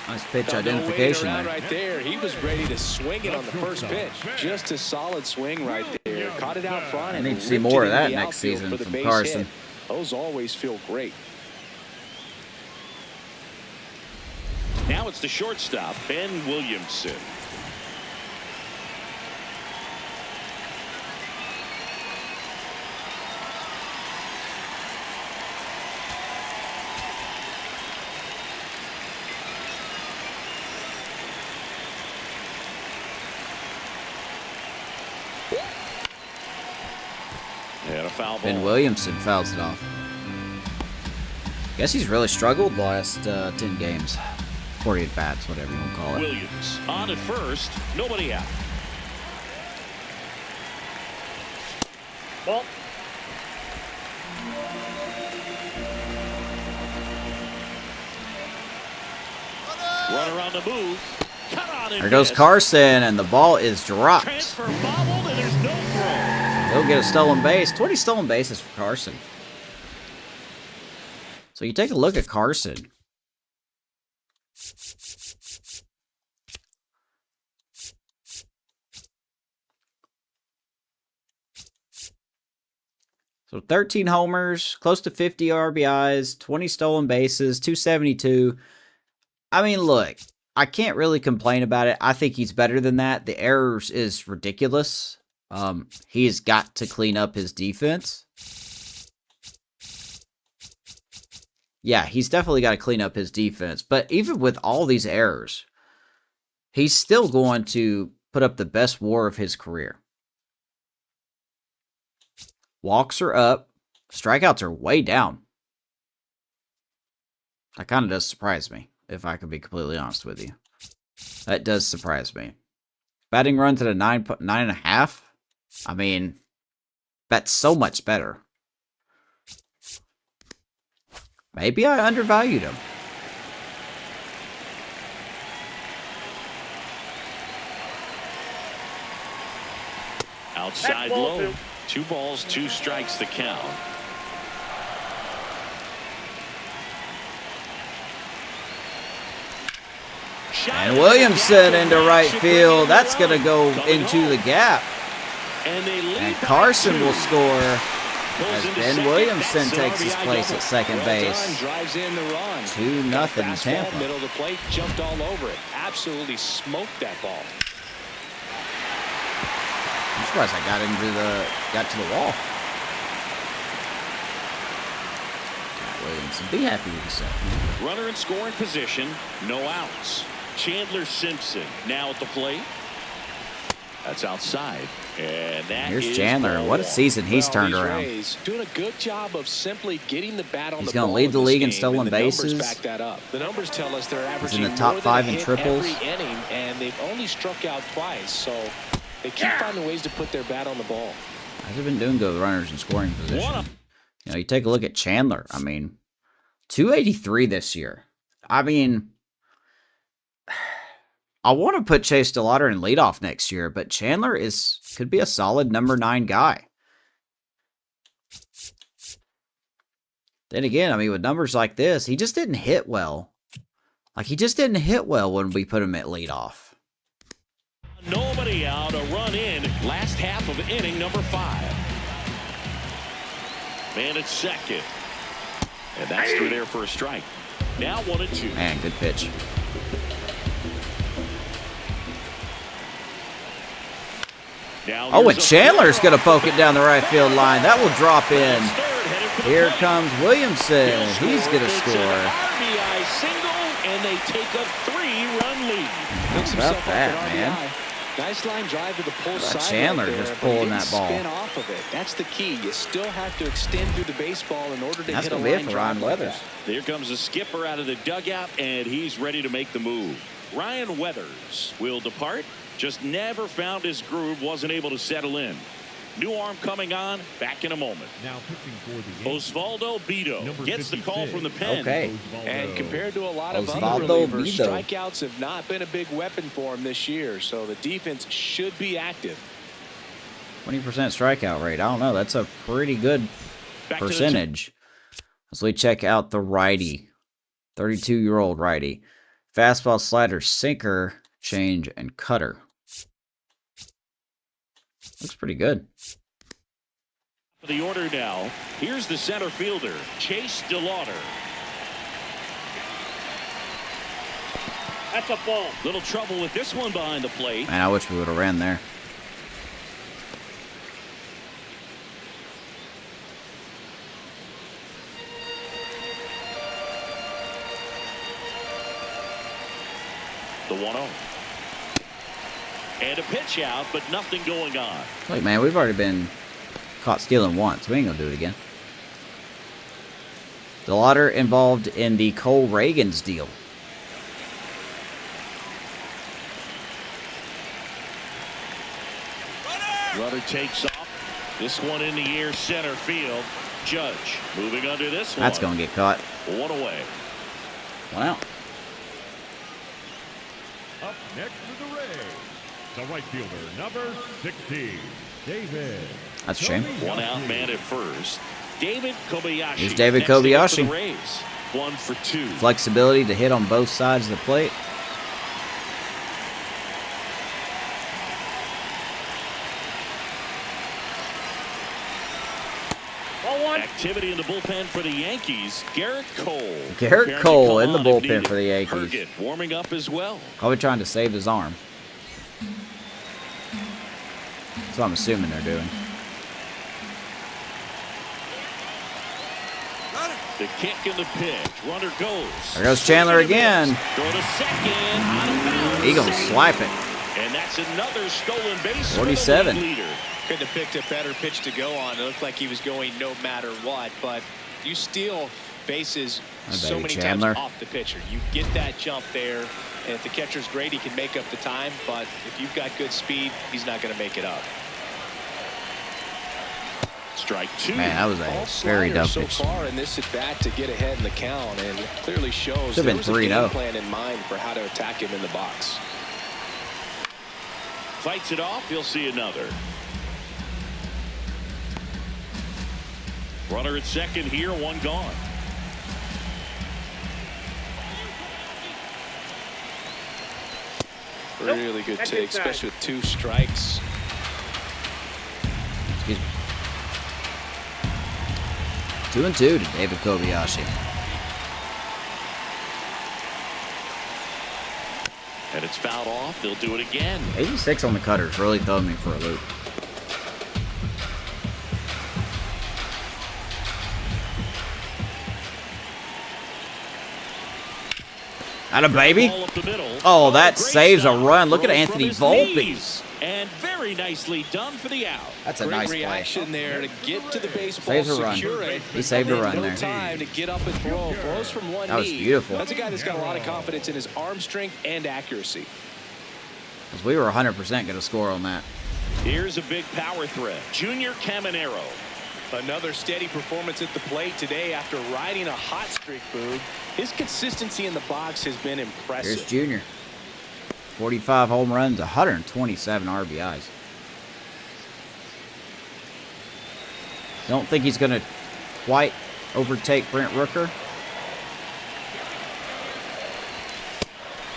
Nice pitch No identification waiting around there. right there. He was ready to swing it on the first pitch. Just a solid swing right there. Caught it out front. I and need to see ripped more it of that into the next outfield season for the from base Carson. hit. Those always feel great. Now it's the shortstop, Ben Williamson. And a foul ball. Ben Williamson fouls it off. Guess he's really struggled the last 10 games. 40 at bats, whatever you want to call it. Williams on at first, nobody out. Ball. Runner on the move. Cut on and There goes missed. Carson, and the ball is dropped. Transfer bobbled, and there's no throw. He'll get a stolen base. 20 stolen bases for Carson. So you take a look at Carson. So 13 homers, close to 50 RBIs, 20 stolen bases, 272. I mean, look, I can't really complain about it. I think he's better than that. The errors is ridiculous. He's got to clean up his defense. Yeah, he's definitely got to clean up his defense. But even with all these errors, he's still going to put up the best WAR of his career. Walks are up. Strikeouts are way down. That kind of does surprise me, if I could be completely honest with you. That does surprise me. Batting runs at a 9.5. I mean, that's so much better. Maybe I undervalued him. Outside ball, low. two. 2 balls, 2 strikes the count. And Williamson into right field. That's going to go into the gap. And Carson will score as Ben Williamson takes his place at second base. Drives in the run. 2-0 Tampa. Middle of the plate, jumped all over it. Absolutely smoked that ball. I'm surprised I got to the wall. Williamson, be happy with yourself. Runner in scoring position, no outs. Chandler Simpson now at the plate. That's outside. And that Here's is Chandler. ball What a one. season he's turned These around. Rays doing a good job of simply getting the bat on He's the gonna ball lead the this league in game, stolen and the numbers bases. back that up. The numbers tell us they're He's in averaging the top more 5 than in a hit triples. every inning, and they've only struck out twice. So they keep finding ways to put their bat on the ball. I've been doing good with runners in scoring position. You know, you take a look at Chandler. I mean, 283 this year. I mean, I want to put Chase DeLauder in leadoff next year, but Chandler could be a solid number 9 guy. Then again, I mean, with numbers like this, he just didn't hit well. Like, he just didn't hit well when we put him at leadoff. Nobody out, a run in, last half of inning number 5. Man at second. And that's through there for a strike. Now 1-2. Man, good pitch. Now Oh, here's and a Chandler's flare going to poke it down the right field line. That will drop in. third, headed for the Here plate. comes Williamson. He'll He's score. going to It's score. an RBI single, and they take a 3-run lead. Picks about himself up that, an man? RBI. Nice line drive to the pull How about side. Chandler right there, just but he pulling didn't that ball? Spin off of it. That's the key. You still have to extend through the baseball in order to That's hit a going to be it line for drive Ryan like Weathers. that. Here comes the skipper out of the dugout, and he's ready to make the move. Ryan Weathers will depart. Just never found his groove, wasn't able to settle in. New arm coming on, back in a moment. Now pitching for the Yankees, Osvaldo Bido number gets the call 56. from the pen. Okay. And compared to a lot of Osvaldo other relievers, Bido. strikeouts have not been a big weapon for him this year. So the defense should be active. 20% strikeout rate. I don't know. That's a pretty good Back to the percentage. As we check out the righty. 32-year-old righty. Fastball, slider, sinker, change, and cutter. Looks pretty good. The order now. Here's the center fielder, Chase DeLauder. That's a ball. Little trouble with this one behind the plate. Man, I wish we would have ran there. The 1-0. And a pitch out, but nothing going on. Like, man, we've already been caught stealing once. We ain't gonna do it again. The latter involved in the Cole Reagans deal. Runner takes off. This one in the air, center field. Judge moving under this one. That's gonna get caught. One away. One out. Up next to the Rays, the right fielder, number 16, David. That's a shame. One out, man at first. David Kobayashi. Here's David next to hit for Kobayashi. the Rays. 1 for 2. Flexibility to hit on both sides of the plate. Ball 1. Activity in the bullpen for the Yankees. Garrett Cole. Garrett Preparing to Cole come in the on if bullpen needed. for the Yankees. Herget warming up as well. Probably trying to save his arm. That's what I'm assuming they're doing. The kick and the pitch. Runner goes. There goes Chandler again. Throw to second. Out of bounds. He gonna swipe it. And that's another stolen base. 47. For the league leader. Couldn't have picked a better pitch to go on. It looked like he was going no matter what, but you steal bases so many Chandler. times off the pitcher. You get that jump there, and if the catcher's great, he can make up the time, but if you've got good speed, he's not going to make it up. Strike 2. Man, that was a All very dumb sliders pitch. so far in this at bat to get ahead in the count, and it clearly shows Should've there been was a 3-0. game plan in mind for how to attack him in the box. Fights it off. You'll see another. Runner at second here. One gone. Really good That's take, inside. especially with 2 strikes. Excuse me. 2-2 to David Kobayashi. And it's fouled off. They'll do it again. 86 on the cutters. Really throwing me for a loop. Atta baby. Ball up the middle. Oh, that Great saves a stop. run. Look at Throws Anthony from his Volpe. knees. And very nicely done for the out. That's a Great nice play. reaction there to get to the baseball, Saves a run. secure it. He saved a run no there. time to get up and throw. Throws from one That was knee. beautiful. That's a guy that's got a lot of confidence in his arm strength and accuracy. 'Cause we were 100% going to score on that. Here's a big power threat. Junior Caminero. Another steady performance at the plate today after riding a hot streak, Boog. His consistency in the box has been impressive. Here's Junior. 45 home runs, 127 RBIs. Don't think he's going to quite overtake Brent Rooker.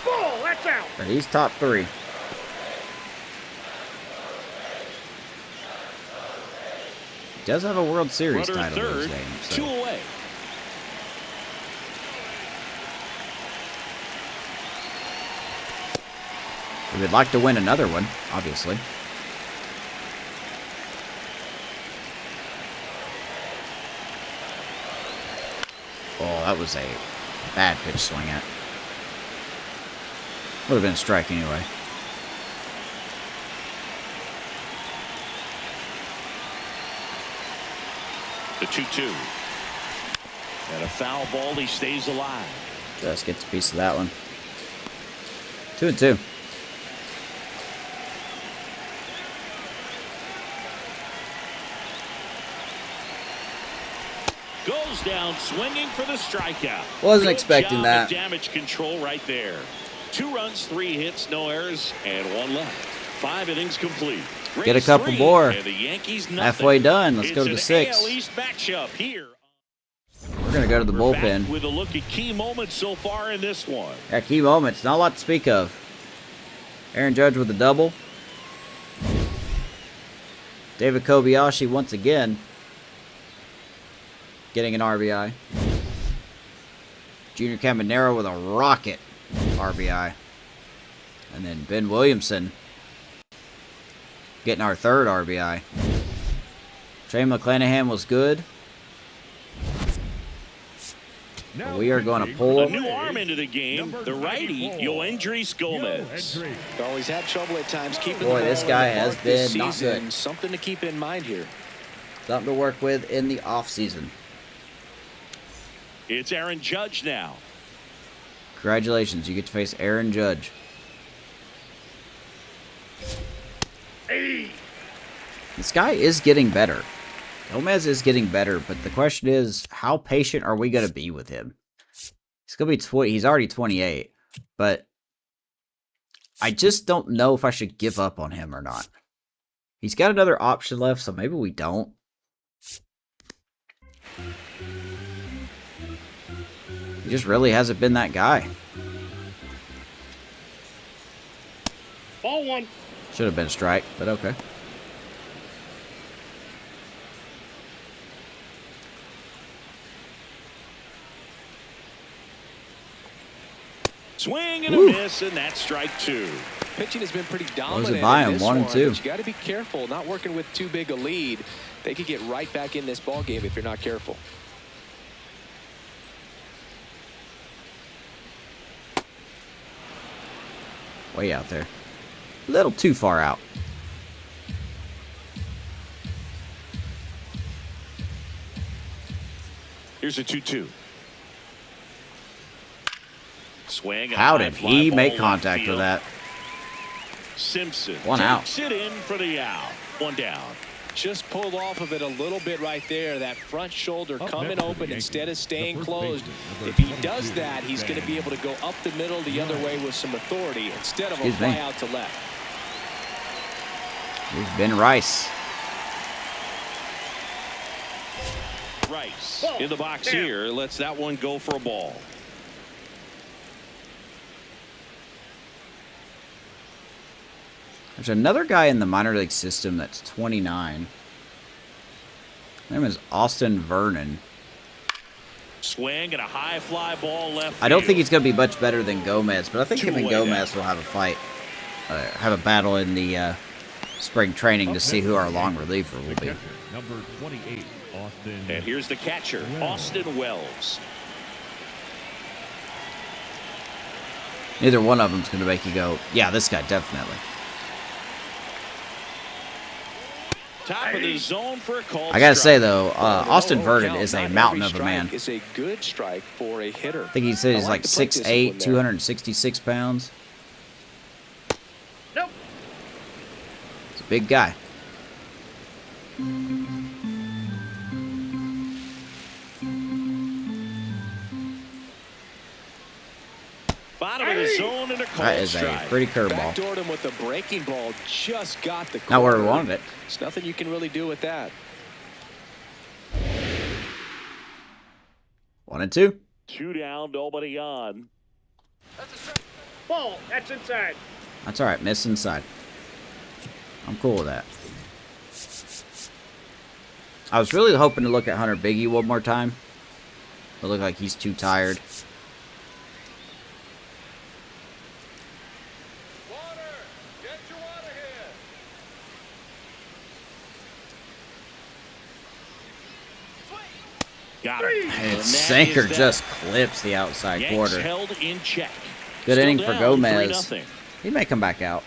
Ball. That's out. But he's top 3. He does have a World Series Runner at title in his third. name. 2 So. away. We would like to win another one, obviously. Oh, that was a bad pitch swing at. Would have been a strike anyway. The 2-2. And a foul ball. He stays alive. Just gets a piece of that one. 2-2. Goes down swinging for the strikeout. Wasn't Good expecting job that. of damage control right there. 2 runs, 3 hits, no errors, and 1 left. 5 innings complete. Get a Rays couple 3, more. and the Yankees nothing. Halfway done. Let's go to the It's 6. an AL East matchup here. We're going to go to the We're back bullpen. with a look at key moments so far in this one. Yeah, key moments. Not a lot to speak of. Aaron Judge with a double. David Kobayashi once again getting an RBI. Junior Caminero with a rocket RBI. And then Ben Williamson getting our third RBI. Trey McClanahan was good. But we are going to pull a new arm into the game. The righty, Yoendris Gomez. Well, he's had trouble at times keeping Boy, the this ball guy in the has park this been not season. good. Something to keep in mind here. Something to work with in the offseason. It's Aaron Judge now. Congratulations, you get to face Aaron Judge. Hey. This guy is getting better. Gomez is getting better, but the question is, how patient are we going to be with him? He's going to be 20. He's already 28, but I just don't know if I should give up on him or not. He's got another option left, so maybe we don't. He just really hasn't been that guy. Ball one. Should have been a strike, but okay. Swing and a miss, and that's strike two. Pitching has been pretty dominant by in him, this 1 and one, 2. but you got to be careful, not working with too big a lead. They could get right back in this ball game if you're not careful. Way out there. A little too far out. Here's a 2-2. Swing. And How a did high fly he ball make left contact field. with that? Simpson One out. takes it in for the out. One down. Just pulled off of it a little bit right there. That front shoulder coming open instead of staying closed. If he does that, he's going to be able to go up the middle the other way with some authority instead of a fly out to left. Here's Ben Rice. Rice in the box here. Lets that one go for a ball. There's another guy in the minor league system that's 29. His name is Austin Vernon. Swing and a high fly ball left. I don't think field. he's going to be much better than Gomez, but I think him and Two-way Gomez will have a fight. Have a battle in the spring training to see who our long reliever will be. Number 28, Austin. And here's the catcher, Austin Wells. Neither one of them's going to make you go, yeah, this guy definitely. Top of the zone for a call. I got to say, though, Austin Vernon is a mountain of a man. It's a good strike for a hitter. I think he said he's like 6'8", 266 pounds. Nope. He's a big guy. Bottom of the zone and a call. That is a pretty curveball. Backdoored him with a breaking ball. Just got the Not where we corner. wanted it. There's nothing you can really do with that. 1 and 2. 2 down, nobody on. Ball. That's inside. That's all right. Miss inside. I'm cool with that. I was really hoping to look at Hunter Biggie one more time. It looked like he's too tired. Got it. And Sanker just clips the outside Yanks quarter. held in check. Good Still inning for down Gomez. 3-0. He may come back out.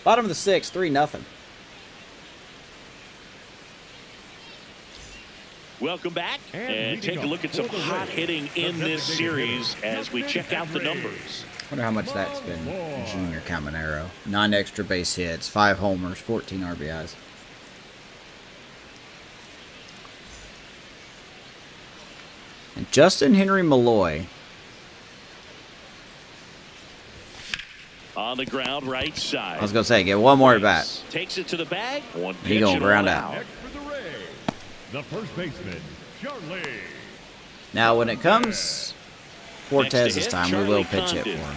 Bottom of the 6th, 3-0. Welcome back and leading take a look at some for the hot Rays, hitting in the this series as we Rays. check out the numbers. Wonder how much that's been. Junior Caminero. 9 extra base hits, 5 homers, 14 RBIs. And Justin Henry Malloy. On the ground, right side. I was going to say, get one more at bat. Takes it to the bag. One He pitch gonna and ground all out. Next for the Rays, the first baseman, Charlie. Now, when it comes Cortez's hit, time, we Charlie will pitch it for Condon. him.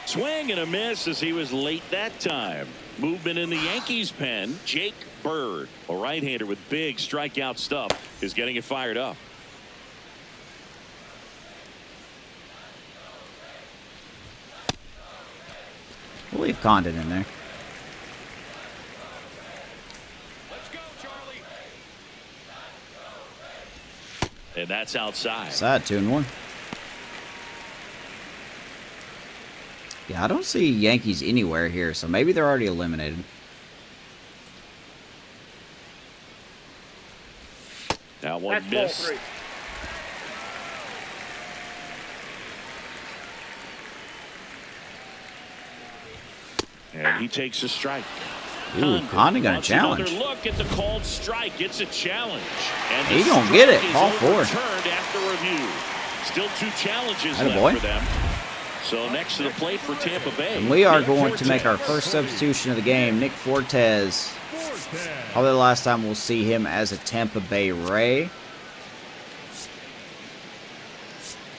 Swing and a miss as he was late that time. Movement in the Yankees pen. Jake Bird, a right-hander with big strikeout stuff, is getting it fired up. We'll leave Condon in there. Let's go, Charlie. And that's outside. Side 2-1. Yeah, I don't see Yankees anywhere here, so maybe they're already eliminated. That one That's ball missed. 3. And he takes a strike. Ooh, Condon got a wants challenge. Another look at the called strike. It's a challenge. And He the gonna get it. strike is Ball 4. overturned after review. Still 2 challenges Atta left boy. for them. So next to the plate for Tampa Bay. And we are Nick going to make our Fortes. first substitution of the game. Nick Fortes. Probably the last time we'll see him as a Tampa Bay Ray.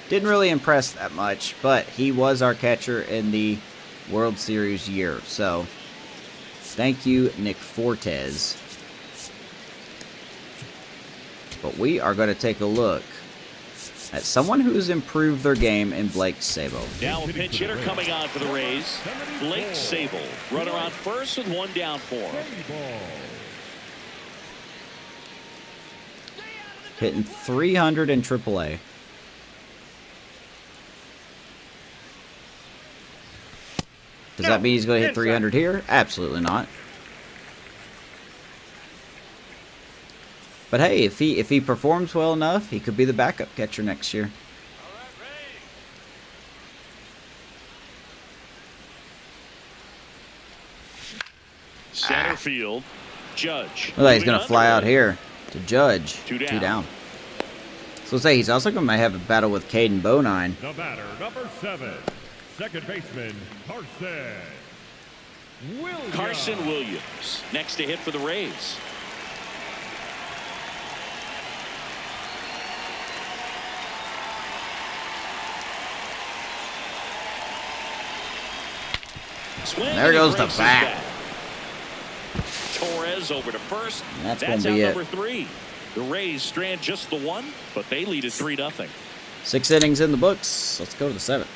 Didn't really impress that much, but he was our catcher in the World Series year. So, thank you, Nick Fortes. But we are going to take a look at someone who's improved their game in Blake Sabo. Now a pinch hitter coming on for the Rays. Blake Sable. Runner on first with 1 down for him. Hitting 300 in AAA. Does that mean he's going to hit 300 here? Absolutely not. But hey, if he performs well enough, he could be the backup catcher next year. Center field. Judge. Look like he's Moving going to fly out under. here to Judge. 2 down. 2 down. So let's say he's also going to have a battle with Caden Bonine. The batter, number 7, second baseman, Carson Williams. Next to hit for the Rays. Swing, There and he goes the breaks his bat. bat. Torres over to first. That's That's gonna be out it. number 3. The Rays strand just the 1, but they lead at 3-0. 6 innings in the books. Let's go to the 7th.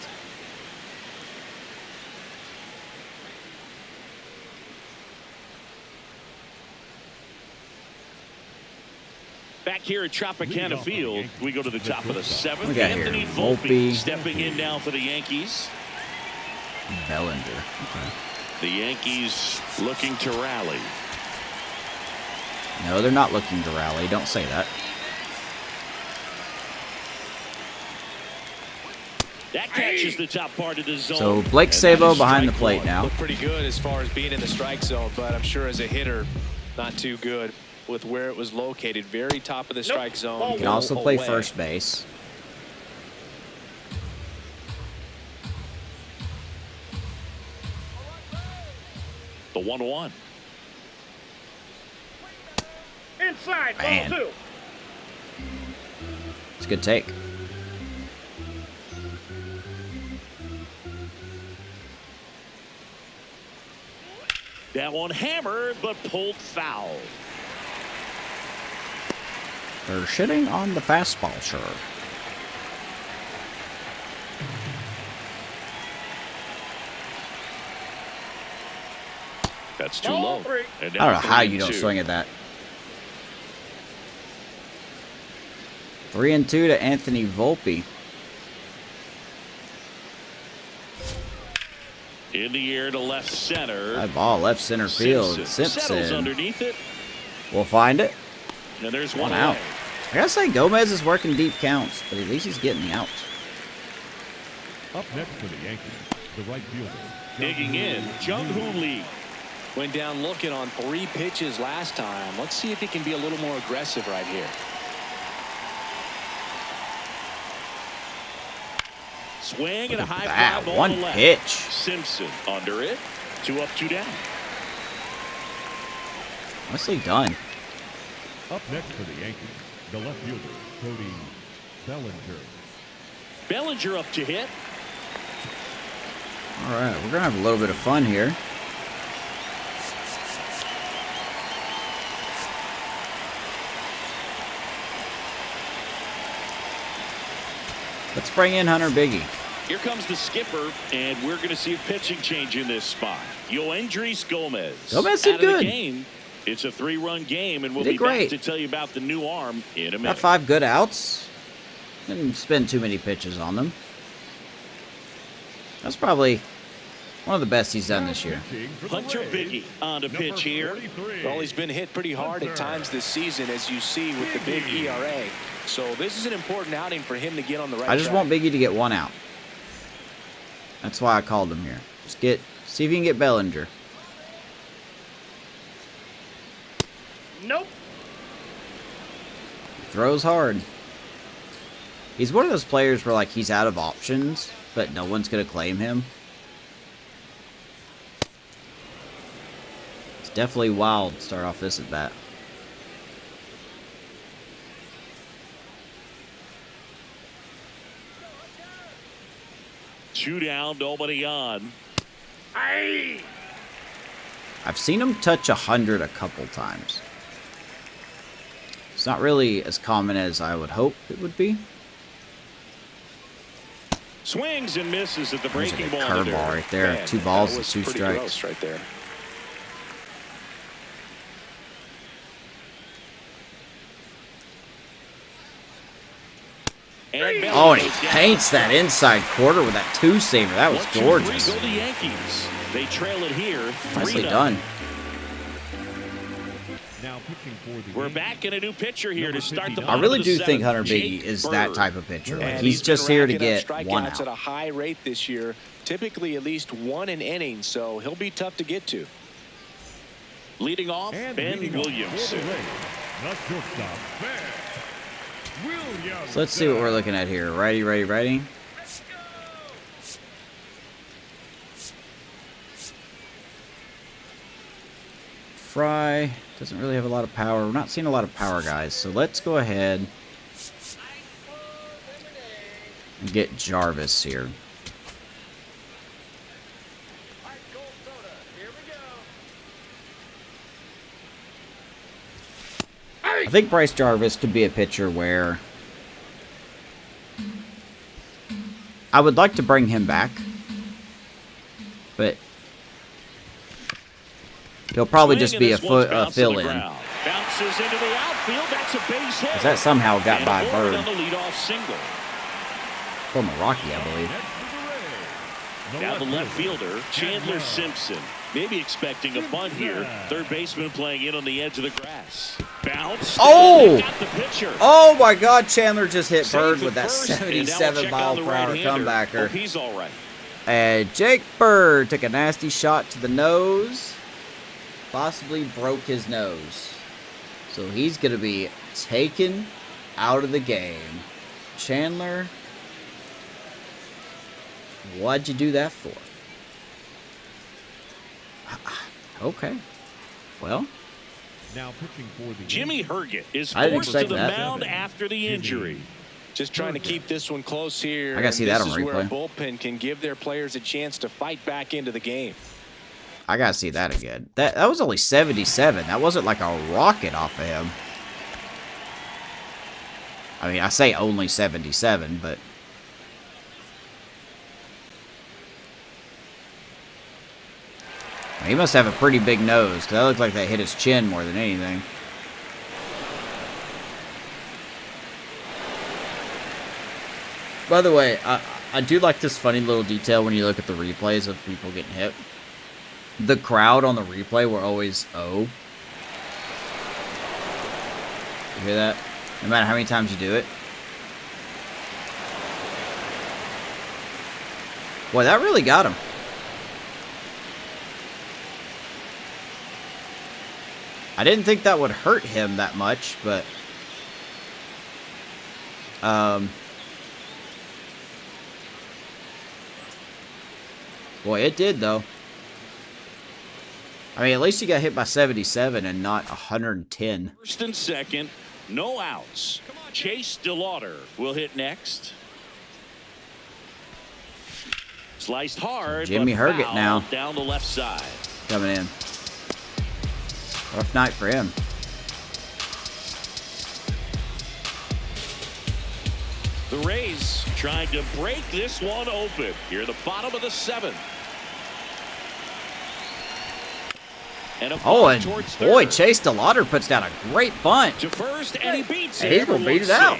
Back here at Tropicana Field, we go to the top of the 7th. We got here Anthony Volpe. stepping in now for the Yankees. Bellinger. Okay. The Yankees looking to rally. No, they're not looking to rally. Don't say that. That catches the top part of the zone. So Blake And Sabo that is behind the strike plate 1. now. Looked pretty good as far as being in the strike zone, but I'm sure as a hitter, not too good with where it was located. Very top of the strike zone. He can also play Away. first base. The 1-1. Inside, Man. ball 2. It's a good take. That one hammered, but pulled foul. They're shitting on the fastball, sure. That's too Ball low. 3. And I don't know now how you don't 3-2. swing at that. 3-2 to Anthony Volpe. In the air to left center. That ball left center field. Settles Simpson. underneath it. We'll find it. And there's One one out. away. I gotta say, Gomez is working deep counts, but at least he's getting the outs. Up next for the Yankees, the right fielder. Digging in, Jung-Hoo Lee. Went down looking on 3 pitches last time. Let's see if he can be a little more aggressive right here. Swing and a high That fly ball one to left. pitch. Simpson under it. 2 up, 2 down. Nicely done. Up next for the Yankees, the left fielder, Cody Bellinger. Bellinger up to hit. All right, we're gonna have a little bit of fun here. Let's bring in Hunter Biggie. Here comes the skipper, and we're going to see a pitching change in this spot. Yoendrys Gomez. Gomez did out of good. the game. It's a 3-run game, and we'll Did be great. back to tell you about the new arm in a minute. Got 5 good outs. Didn't spend too many pitches on them. That's probably one of the best he's done this year. Hunter Biggie on the pitch here. Well, he's been hit pretty hard at times this season, as you see with the big ERA. So this is an important outing for him to get on the right I just track. want Biggie to get 1 out. That's why I called him here. Just see if you can get Bellinger. Nope. Throws hard. He's one of those players where, like, he's out of options, but no one's going to claim him. It's definitely wild to start off this at bat. Two down, nobody on. Aye. I've seen him touch 100 a couple times. It's not really as common as I would hope it would be. Swings and misses at the There's breaking a ball. curveball right there. Man, 2 balls that and was 2 pretty strikes. gross right there. And Oh, and he goes down. paints that inside quarter with that 2-seamer. That was 1, 2, 3 gorgeous. go the Yankees. They trail it here. Nicely 3-0. done. Now pitching for the We're Yankees, back in a new pitcher here to start the I bottom really of the do think 7th, Hunter Jake Biggie is Bird. that type of pitcher. Like, And he's been just here to racking up get 1 strikeouts out. at a high rate this year, typically at least 1 an inning, so he'll be tough to get to. Leading off, and Ben leading off Williamson. for the Rays, the shortstop, Ben Williamson. So let's see what we're looking at here. Righty, righty, righty. Fry doesn't really have a lot of power. We're not seeing a lot of power guys. So let's go ahead and get Jarvis here. I think Bryce Jarvis could be a pitcher where I would like to bring him back, but he'll probably just be a fill-in. Bounces into the outfield. That's a base hit. Because that somehow got And by aboard Bird. on the leadoff single. Former Rocky, I believe. Now the left fielder, Chandler Simpson. Maybe expecting a bunt here. Third baseman playing in on the edge of the grass. Bounce. Oh! Got the pitcher. Oh my God, Chandler just hit Safe Bird at with that first, and now we'll 77 check mile on the per hour right-hander. comebacker. Hope he's all right. And Jake Bird took a nasty shot to the nose. Possibly broke his nose. So he's going to be taken out of the game. Chandler, what'd you do that for? Okay. Well, Now pitching for the Jimmy Yankees, Herget is I didn't forced to expect the that. mound after the injury. Just trying to keep this one close here. I gotta and see that this on is where a replay. bullpen can give their players a chance to fight back into the game. I got to see that again. That was only 77. That wasn't like a rocket off of him. I mean, I say only 77, but he must have a pretty big nose, because that looked like that hit his chin more than anything. By the way, I do like this funny little detail when you look at the replays of people getting hit. The crowd on the replay were always "oh." You hear that? No matter how many times you do it. Boy, that really got him. I didn't think that would hurt him that much, but boy, it did though. I mean, at least he got hit by 77 and not 110. First and second, no outs. Chase DeLauder will hit next. Sliced hard. Jimmy but Herget foul now. down the left side. Coming in. Rough night for him. The Rays trying to break this one open. Here at the bottom of the 7th. And Oh, and boy, Chase DeLauder puts down a great bunt. to first, and he beats it. He's going to beat it out.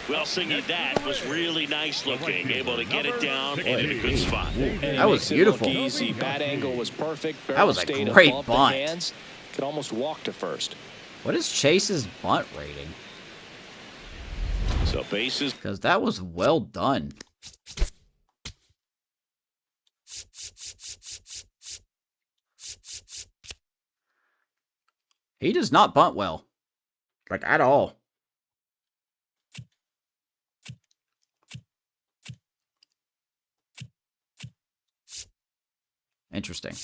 Well, Singy, that was really nice looking. Able to get it down and in a good spot. That was beautiful. Easy. Bat angle was perfect. That was a Barrel stayed great above the bunt. hands. Could almost walk to first. What is Chase's bunt rating? So bases. Because that was well done. He does not bunt well. Like, at all. Interesting.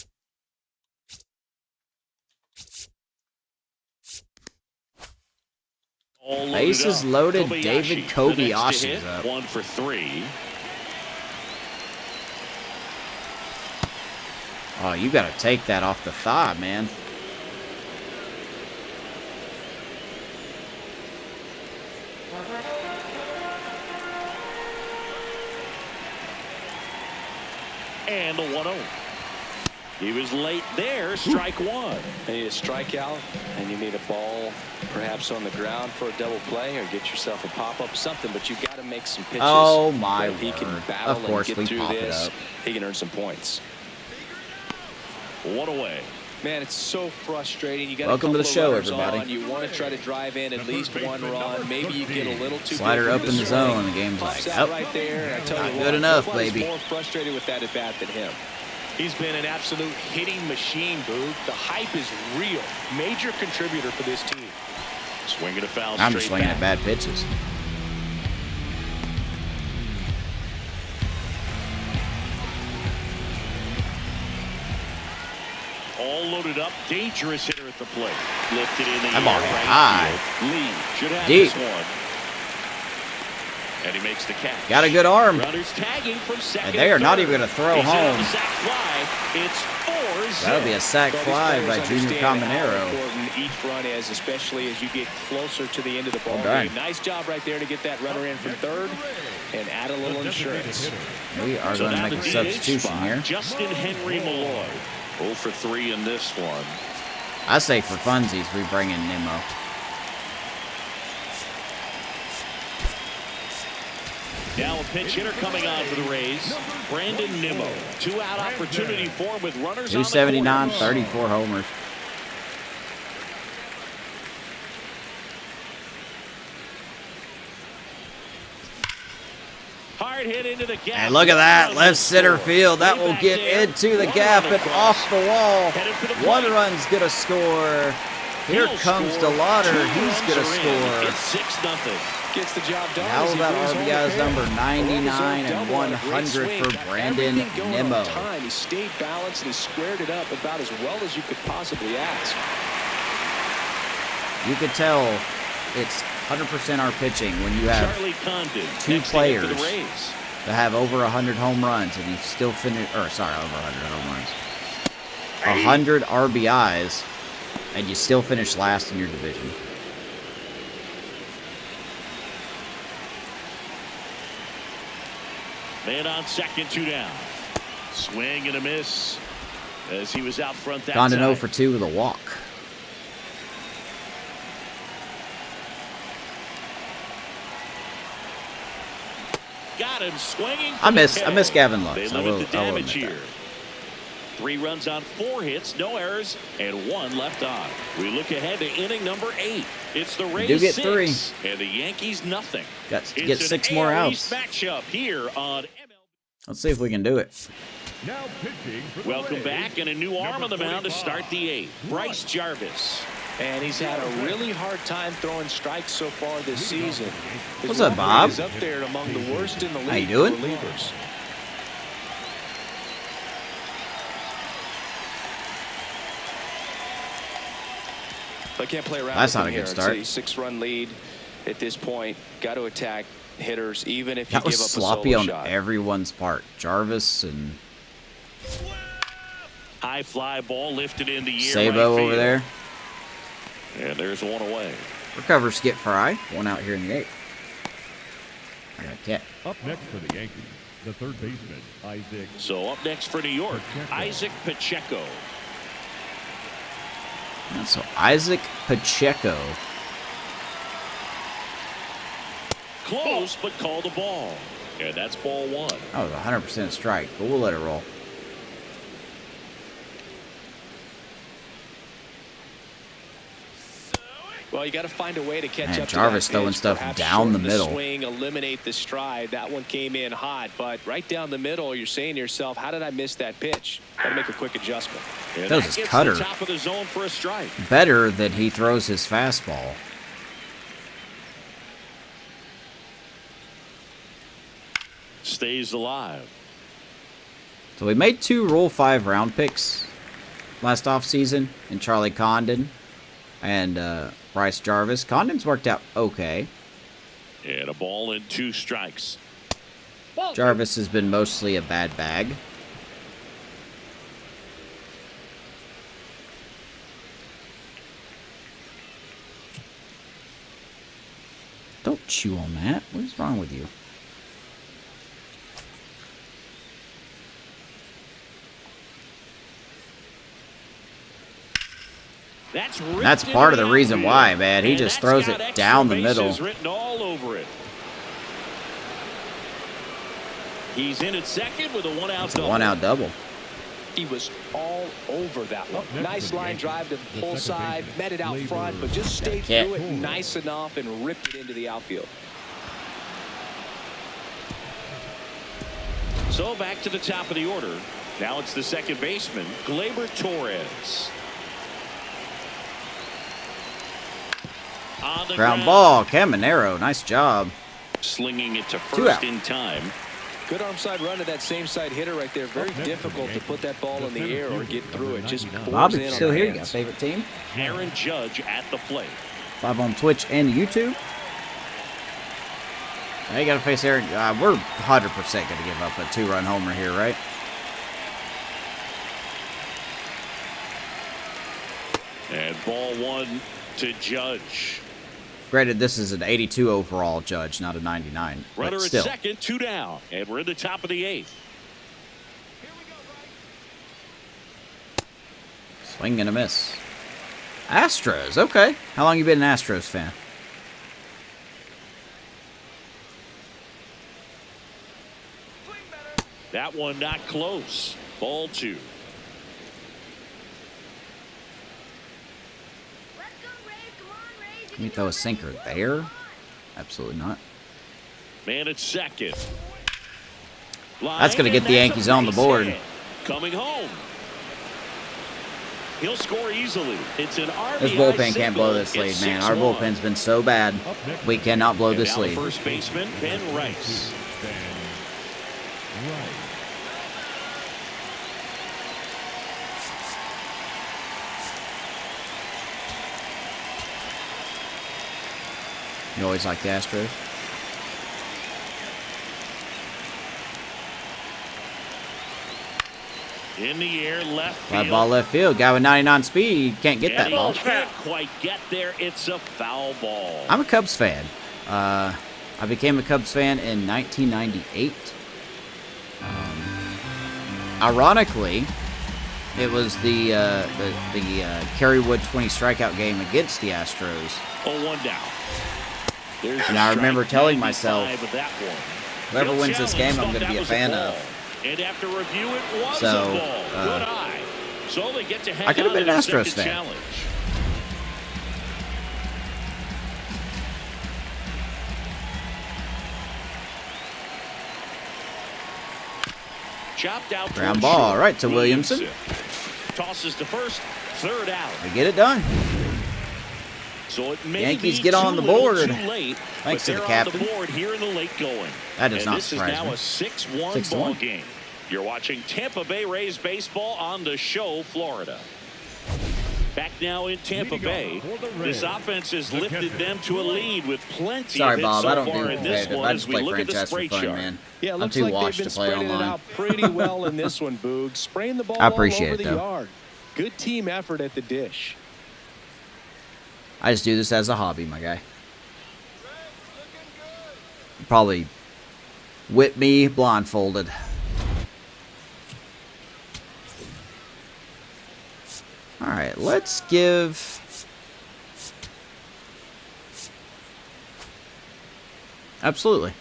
Bases loaded. David Kobayashi's up. 1 for 3. Oh, you got to take that off the thigh, man. And the 1-0. He was late there. Strike 1. You need a strikeout, and you need a ball perhaps on the ground for a double play, or get yourself a pop-up, something. But you got to make some pitches. Oh, my If he can word. battle Of course, and we get through pop it this, up. he can earn some points. 1 away. Man, it's so frustrating. You got Welcome to the show, everybody. On. You want to try to drive in at least one run. Maybe you get a little too Slider good up with in the swing. zone. The game's Pops like, out oh, right there. I tell not you good what, enough, nobody's baby. more frustrated with that at bat than him. He's been an absolute hitting machine, Boog. The hype is real. Major contributor for this team. Swinging a foul. I'm just straight swinging back. at bad pitches. All loaded up. Dangerous hitter at the plate. Lifted in the That air. ball Right high. field. Lee should have Deep. this one. And he makes the catch. Got a good arm. Runners tagging from second. And they are not third. even going to throw He's in on home. the sac fly. It's 4-0. That'll be a sac fly by Junior Caminero. How important each run is, especially as you get closer to the end of the ball Well done. game. Nice job right there to get that runner in from third and add a little insurance. We are So going to now make a the DH substitution spot, here. Justin Henry Malloy. 0 for 3 in this one. I say for funsies, we bring in Nimmo. Now a pinch hitter coming on for the Rays. Brandon Nimmo. 2-out opportunity for him with runners on the 279, corners. 34 homers. Hard hit into the gap. And look at that, left center field. That will get into the gap and off the wall. One run's going to score. Here comes DeLauder. He's going to score. It's 6-0. Gets the job done. How as he about moves home RBI's to number him. 99 and Double on a great 100 swing. for Got Brandon everything going on Nimmo. time. He stayed balanced and he squared it up about as well as you could possibly ask. You could tell it's 100% our pitching when you have Charlie Condon, two next to hit for the players Rays. that have over 100 home runs and you still finish, or sorry, over 100 home runs. 100 RBIs and you still finish last in your division. Man on second, 2 down. Swing and a miss as he was out front that Condon 0 time. for 2 with a walk. Got him swinging. I miss for the Gavin Gavin Lux. They I will- limit the I will damage admit here. 3 runs on 4 hits, no errors, and 1 left on. We look ahead to inning number 8. It's the Rays do get 6 3. and the Yankees nothing. Got to It's get an 6 more AL outs. East matchup here on MLB. Let's see if we can do it. Now pitching for the Welcome Rays, back, and a new arm on the mound to start the 8th. Bryce Jarvis. And he's had a really hard time throwing strikes so far this season. His What's up, walk rate Bob? is up there among the worst in the league. How you doing? For relievers. They can't play around. That's with not him a good here. start. It's a 6-run lead at this point. Got to attack hitters, even if you That give was up sloppy a solo on shot. everyone's part. Jarvis and High fly ball lifted in the air. Sabo right over there. And there's one away. Recover Skip Fry. One out here in the 8th. I got a cat. Up next for the Yankees, the third baseman, Isaac. So up next for New York, Pacheco. Isaac Pacheco. And so Isaac Pacheco. Close, but called a ball. And that's ball 1. That was 100% strike, but we'll let it roll. Well, you got to find a way to catch Man, up. Jarvis to that throwing pitch. stuff Perhaps down the shorten middle. Swing, eliminate the stride. That one came in hot, but right down the middle, you're saying to yourself, how did I miss that pitch? Got to make a quick adjustment. And That was that his gets cutter. the top of the zone for a strike. Better than he throws his fastball. Stays alive. So we made 2 Rule 5 round picks last offseason in Charlie Condon and Bryce Jarvis. Condon's worked out okay. And a ball and 2 strikes. Jarvis has been mostly a bad bag. Don't chew on that. What is wrong with you? That's part of the reason why, man. He just throws it down the middle. Written all over it. He's in at second with a 1-out double. 1-out double. He was all over that one. Nice line drive to the pull side, met it out front, but just stayed through it nice enough and ripped it into the outfield. So back to the top of the order. Now it's the second baseman, Gleyber Torres. On the Ground ball, Caminero. Nice job. Slinging it to 2 first out. in time. Good arm side run to that same side hitter right there. Very difficult to put that ball in the air or get through it. Just pours Bob, in if you're on still the here, you got a hands. favorite team? Aaron Judge at the plate. Live on Twitch and YouTube. Now you got to face Aaron. We're 100% going to give up a 2-run homer here, right? And ball 1 to Judge. Granted, this is an 82 overall Judge, not a 99. Runner But at still. second, 2 down. And we're in the top of the 8th. Swing and a miss. Astros, okay. How long you been an Astros fan? That one not close. Ball 2. Can you throw a sinker there? Absolutely not. Man at second. That's going to get the Yankees on the board. Coming home. He'll score easily. It's an RBI This bullpen can't single. blow this lead, It's man. Our 6-1. bullpen's been so bad. We cannot blow And this now the lead. first baseman, Ben Rice. Right. You always like the Astros? In the air, left Fly field. ball left field. Guy with 99 speed. You can't get And that he ball. can't quite get there. It's a foul ball. I'm a Cubs fan. I became a Cubs fan in 1998. Ironically, it was the Kerrywood 20 strikeout game against the Astros. 0-1 down. There's And the I remember strike, telling 95 myself, with that one. whoever He'll wins this game, challenge, I'm going to thought be a that was fan ball. of. And after review, it was So, a ball. Good eye. So they get to hang I could have on been to an the Astros second fan. challenge. Chopped out Ground towards ball, short. right to Williamson. Tosses to first, 3rd out. We get it done. So it may Yankees be get on too the little, board. Too late, Thanks but to the they're captain. on the board here in the late going. That does and not this is surprise now me. a 6-1 6-1. ball game. You're watching Tampa Bay Rays baseball on the show, Florida. Back now in Tampa Bay, this offense has lifted them to a lead with plenty Sorry, of hits Bob. I so don't do far in this competitive. one I as just we play look at the franchise for spray fun, chart. man. Yeah, it I'm looks too like they've washed been to play spreading it online. out pretty well in this one, Boog. Spraying the ball I all appreciate over it, the though. yard. Good team effort at the dish. I just do this as a hobby, my guy. Probably whip me blindfolded. All right, let's give... Absolutely.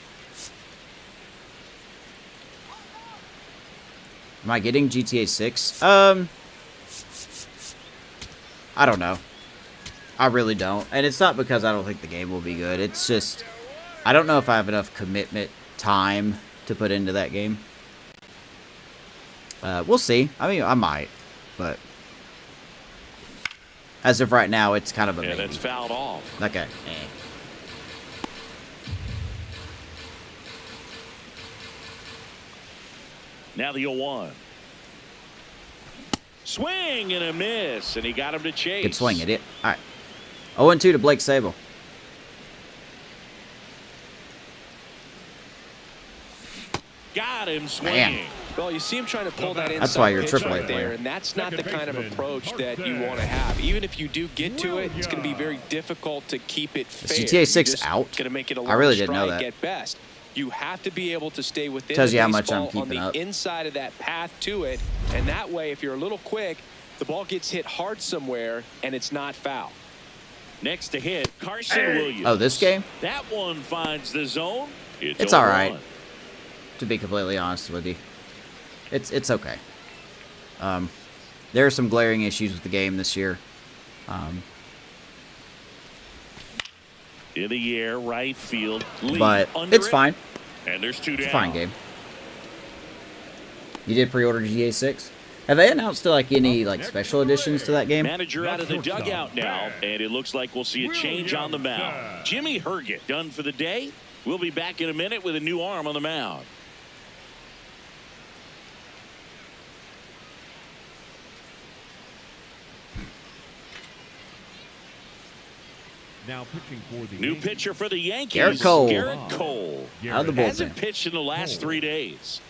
Am I getting GTA 6? I don't know. I really don't. And it's not because I don't think the game will be good. It's just, I don't know if I have enough commitment time to put into that game. We'll see. I mean, I might. But as of right now, it's kind of a maybe. That's fouled off. Okay. Now the 0-1. Swing and a miss, and he got him to chase. Good swing, idiot. All right. 0-2 to Blake Sable. Got him swinging. Man. Well, you see him trying to pull that inside That's why you're a pitch triple A right there, player. and that's not the kind of approach that you want to have. Even if you do get to it, it's going to be very difficult to keep it fair. Is GTA 6 You're just out? Gonna make it a I really long didn't know strike that. At best. You have to be able to stay within Tells the you how much I'm baseball on keeping the up. inside of that path to it, and that way, if you're a little quick, the ball gets hit hard somewhere, and it's not foul. Next to hit, Carson Williams. Oh, this game? That one finds the zone. It's all right. To be completely honest with you. It's okay. There are some glaring issues with the game this year. In the air, right field. But it's fine. And there's two down. It's a fine game. You did pre-order GTA 6? Have they announced like any like special editions to that game? Manager out of the dugout now, and it looks like we'll see a change on the mound. Jimmy Herget done for the day. We'll be back in a minute with a new arm on the mound. Now pitching for the New Yankees. pitcher for the Yankees. Garrett Cole. Garrett Cole. Out of the Hasn't bullpen. pitched in the last 3 days.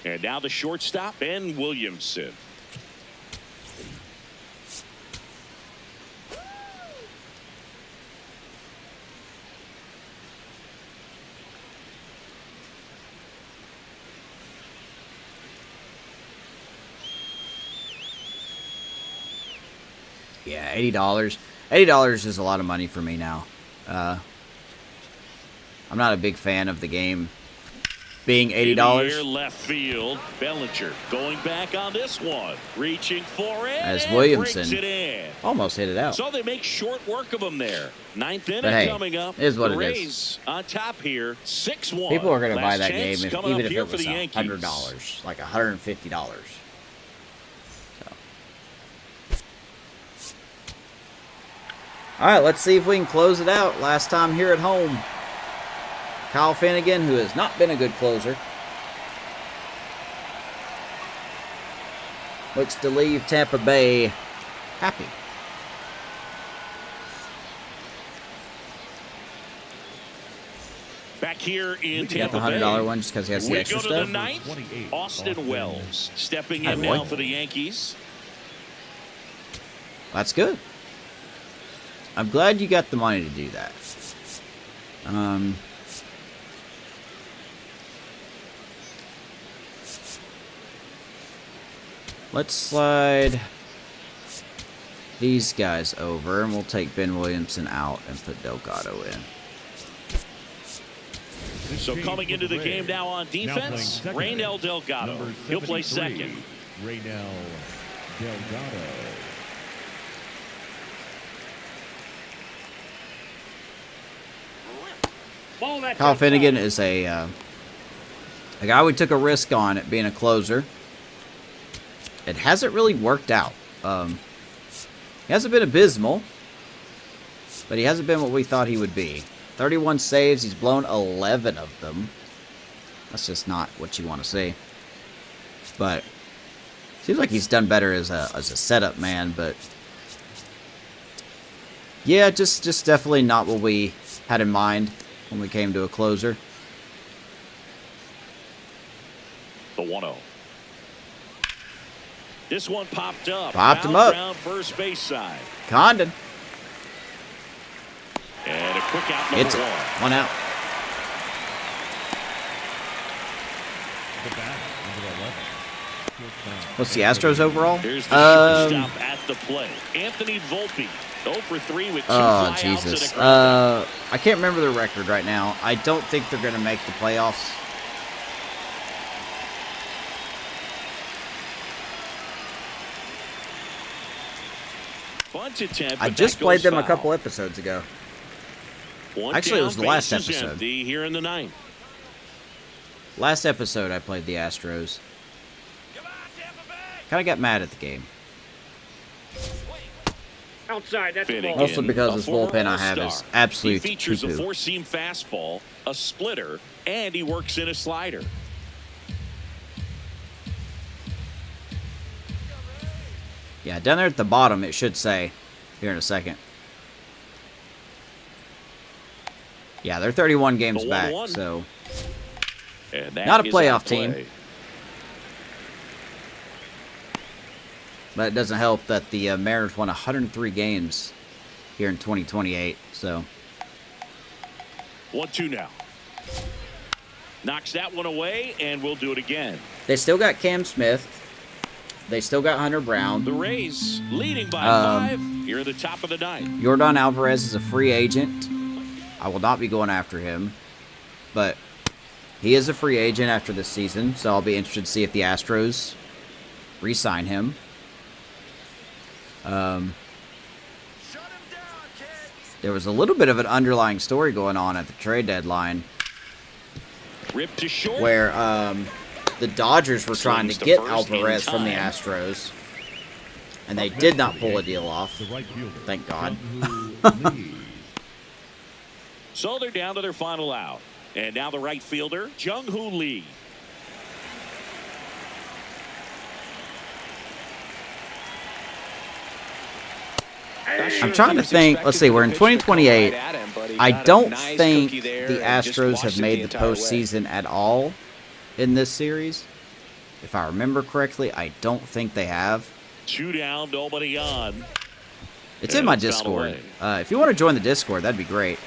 And now the shortstop, Ben Williamson. Yeah, $80. $80 is a lot of money for me now. I'm not a big fan of the game being In the $80. air, left field. Bellinger going back on this one. Reaching for it. As and Williamson brings it in. Almost hit it out. So they make short work of him there. Ninth inning But hey, coming up. it is what the it is. Rays on top here. 6-1. People are going to buy Last that chance game coming even up if here it for was the Yankees. $100, like $150. All right, let's see if we can close it out. Last time here at home. Kyle Finnegan, who has not been a good closer, looks to leave Tampa Bay happy. Back here in We got Tampa the Bay. $100 one just because he has the We extra go to the stuff. ninth. Austin Wells stepping Atta in boy. now for the Yankees. That's good. I'm glad you got the money to do that. Let's slide these guys over, and we'll take Ben Williamson out and put Delgado in. So coming into the game now on defense, Raynel Delgado. He'll play second. Raynel Delgado. Kyle Finnegan is a guy we took a risk on at being a closer. It hasn't really worked out. He hasn't been abysmal, but he hasn't been what we thought he would be. 31 saves, he's blown 11 of them. That's just not what you want to see. But seems like he's done better as a setup man. But yeah, just definitely not what we had in mind when we came to a closer. The 1-0. This one popped up. Popped him up. Around first base side. Condon. And a quick out. It's Number one out. The bat, number 11. What's the Astros overall? Here's the shortstop at the plate. Anthony Volpe. 0 for 3 with 2 flyouts Jesus. and a ground out. I can't remember the record right now. I don't think they're going to make the playoffs. Bunt attempt, I but just that played goes them a foul. couple episodes ago. One Actually, it was down, the last base is episode. empty here in the 9th. Last episode, I played the Astros. Kind of got mad at the game. Outside, that's the Fitting ball. Mostly in, because a this former bullpen I have is All-Star. absolute He features a poo-poo. 4-seam fastball, a splitter, and he works in a slider. Yeah, down there at the bottom, it should say here in a second. Yeah, they're 31 games The back, 1-1. so And that not a is playoff out play. team. But it doesn't help that the Mariners won 103 games here in 2028. So 1-2 now. Knocks that one away, and we'll do it again. they still got Cam Smith. They still got Hunter Brown. The Rays leading by 5 here at the top of the 9th. Yordan Alvarez is a free agent. I will not be going after him. But he is a free agent after this season. So I'll be interested to see if the Astros re-sign him. There was a little bit of an underlying story going on at the trade deadline Ripped to short. where the Dodgers were trying to Swings to get first in Alvarez from the time. Astros. And they did not pull a deal off. The right fielder. Thank God. Jung-Hoo Lee. So they're down to their final out. And now the right fielder, Jung-Hoo Lee. I'm trying to think. Let's see. We're in 2028. I don't think the Astros have made the postseason at all in this series. If I remember correctly, I don't think they have. 2 down, nobody on. It's And in my it's fouled Discord. away. If you want to join the Discord, that'd be great.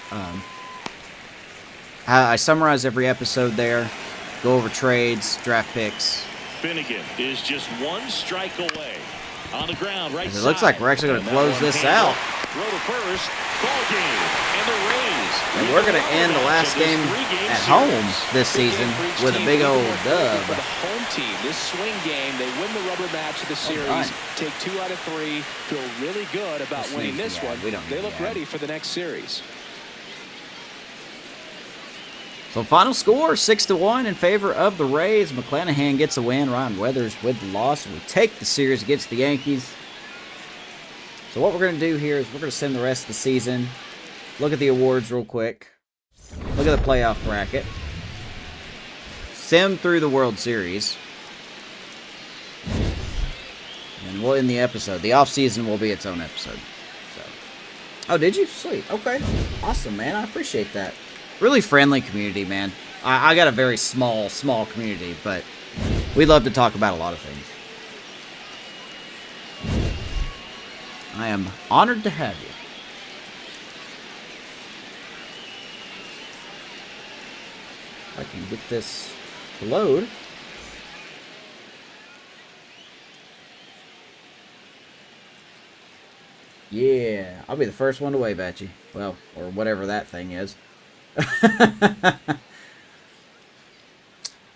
I summarize every episode there. Go over trades, draft picks. Finnegan is just 1 strike away. On the ground, right It looks like we're actually going to close this out. Throw to first, ball game, and the Rays. And we're going to end the last game at home this season with a big old dub. For the home team, this swing game, they win the rubber match of the series, right. take 2 out of 3, feel really good about This winning needs this the ad. one. We don't need They the look ad. ready for the next series. So final score, 6-1 in favor of the Rays. McClanahan gets a win. Ryan Weathers with the loss. We take the series against the Yankees. So what we're going to do here is we're going to send the rest of the season. Look at the awards real quick. Look at the playoff bracket. Sim through the World Series. And we'll end the episode. The offseason will be its own episode. So. Oh, did you? Sweet. Okay. Awesome, man. I appreciate that. Really friendly community, man. I got a very small community, but we love to talk about a lot of things. I am honored to have you. If I can get this to load. Yeah, I'll be the first one to wave at you. Well, or whatever that thing is.